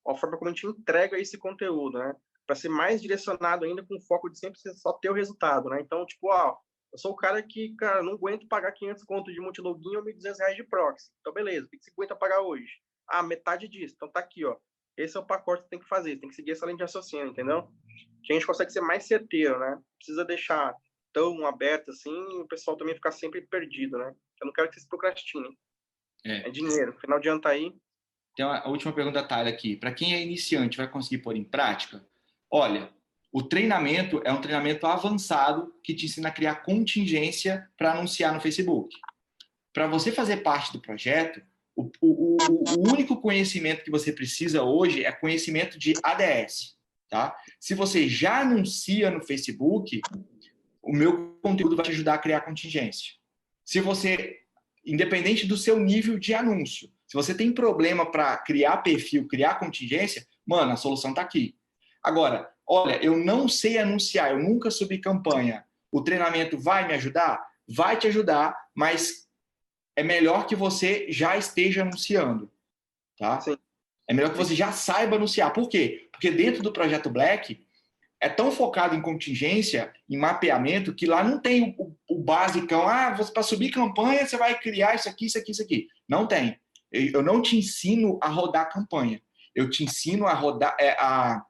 Speaker 2: a forma como a gente entrega esse conteúdo, né? Para ser mais direcionado ainda, com foco de sempre só ter o resultado, né? Então, tipo, eu sou o cara que, cara, não aguento pagar 500 conto de multilogin ou R$1.200 de proxy. Então, beleza, o que você aguenta pagar hoje? Metade disso. Então, tá aqui, ó. Esse é o pacote que tem que fazer, tem que seguir essa linha de raciocínio, entendeu? Que a gente consegue ser mais certeiro, né? Precisa deixar tão aberto assim e o pessoal também ficar sempre perdido, né? Eu não quero que vocês procrastinem. É dinheiro. Final de ano tá aí.
Speaker 1: Tem a última pergunta da Thalia aqui. Para quem é iniciante, vai conseguir pôr em prática? Olha, o treinamento é um treinamento avançado que te ensina a criar contingência para anunciar no Facebook. Para você fazer parte do projeto, o único conhecimento que você precisa hoje é conhecimento de ADS. Tá? Se você já anuncia no Facebook, o meu conteúdo vai te ajudar a criar contingência. Se você, independente do seu nível de anúncio, se você tem problema para criar perfil, criar contingência, mano, a solução está aqui. Agora, olha, eu não sei anunciar, eu nunca subi campanha. O treinamento vai me ajudar? Vai te ajudar, mas é melhor que você já esteja anunciando, tá?
Speaker 2: Sim.
Speaker 1: É melhor que você já saiba anunciar. Por quê? Porque dentro do Projeto Black é tão focado em contingência, em mapeamento, que lá não tem o basicão. Para subir campanha, você vai criar isso aqui, isso aqui, isso aqui. Não tem. Eu não te ensino a rodar campanha. eu te ensino a rodar, a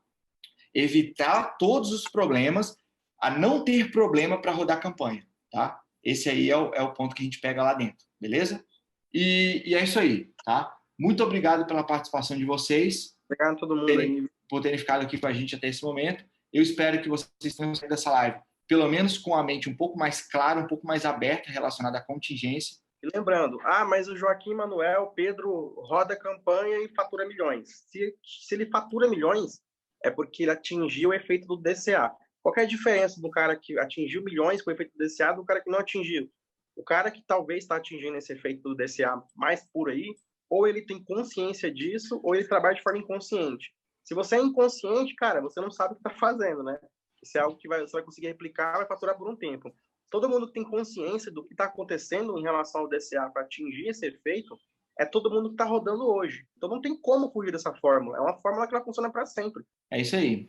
Speaker 1: evitar todos os problemas, a não ter problema para rodar a campanha, tá? Esse aí é o ponto que a gente pega lá dentro, beleza? E é isso aí, tá? Muito obrigado pela participação de vocês.
Speaker 2: Obrigado a todo mundo aí.
Speaker 1: Por terem ficado aqui com a gente até esse momento. Eu espero que vocês tenham saído dessa live, pelo menos com a mente um pouco mais clara, um pouco mais aberta relacionada à contingência.
Speaker 2: E lembrando, mas o Joaquim Manuel, Pedro, roda campanha e fatura milhões. Se ele fatura milhões, é porque ele atingiu o efeito do DCA. Qual é a diferença do cara que atingiu milhões com o efeito do DCA do cara que não atingiu? O cara que talvez está atingindo esse efeito do DCA mais por aí, ou ele tem consciência disso, ou ele trabalha de forma inconsciente. Se você é inconsciente, cara, você não sabe o que está fazendo, né? Isso é algo que você vai conseguir replicar, vai faturar por um tempo. Todo mundo que tem consciência do que está acontecendo em relação ao DCA para atingir esse efeito, é todo mundo que está rodando hoje. Então não tem como fugir dessa fórmula. É uma fórmula que vai funcionar para sempre.
Speaker 1: É isso aí.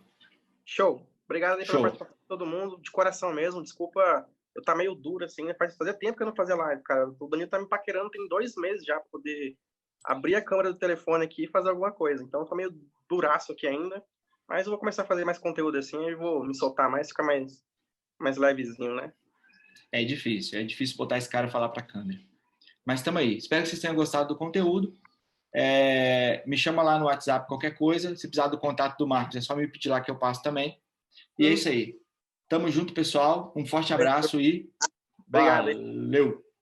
Speaker 2: Show. Obrigado aí pela participação de todo mundo, de coração mesmo. Desculpa, eu tá meio duro assim, né? Fazia tempo que eu não fazia live, cara. O Danilo tá me paquerando tem 2 meses já para poder abrir a câmera do telefone aqui e fazer alguma coisa. Então eu tô meio duraço aqui ainda. Mas eu vou começar a fazer mais conteúdo assim, eu vou me soltar mais, ficar mais levezinho, né?
Speaker 1: É difícil botar esse cara e falar para a câmera. Mas estamos aí. Espero que vocês tenham gostado do conteúdo. Me chama lá no WhatsApp qualquer coisa. Se precisar do contato do Marcos, é só me pedir lá que eu passo também. E é isso aí. Tamo junto, pessoal. Um forte abraço e
Speaker 2: obrigado.
Speaker 1: Valeu!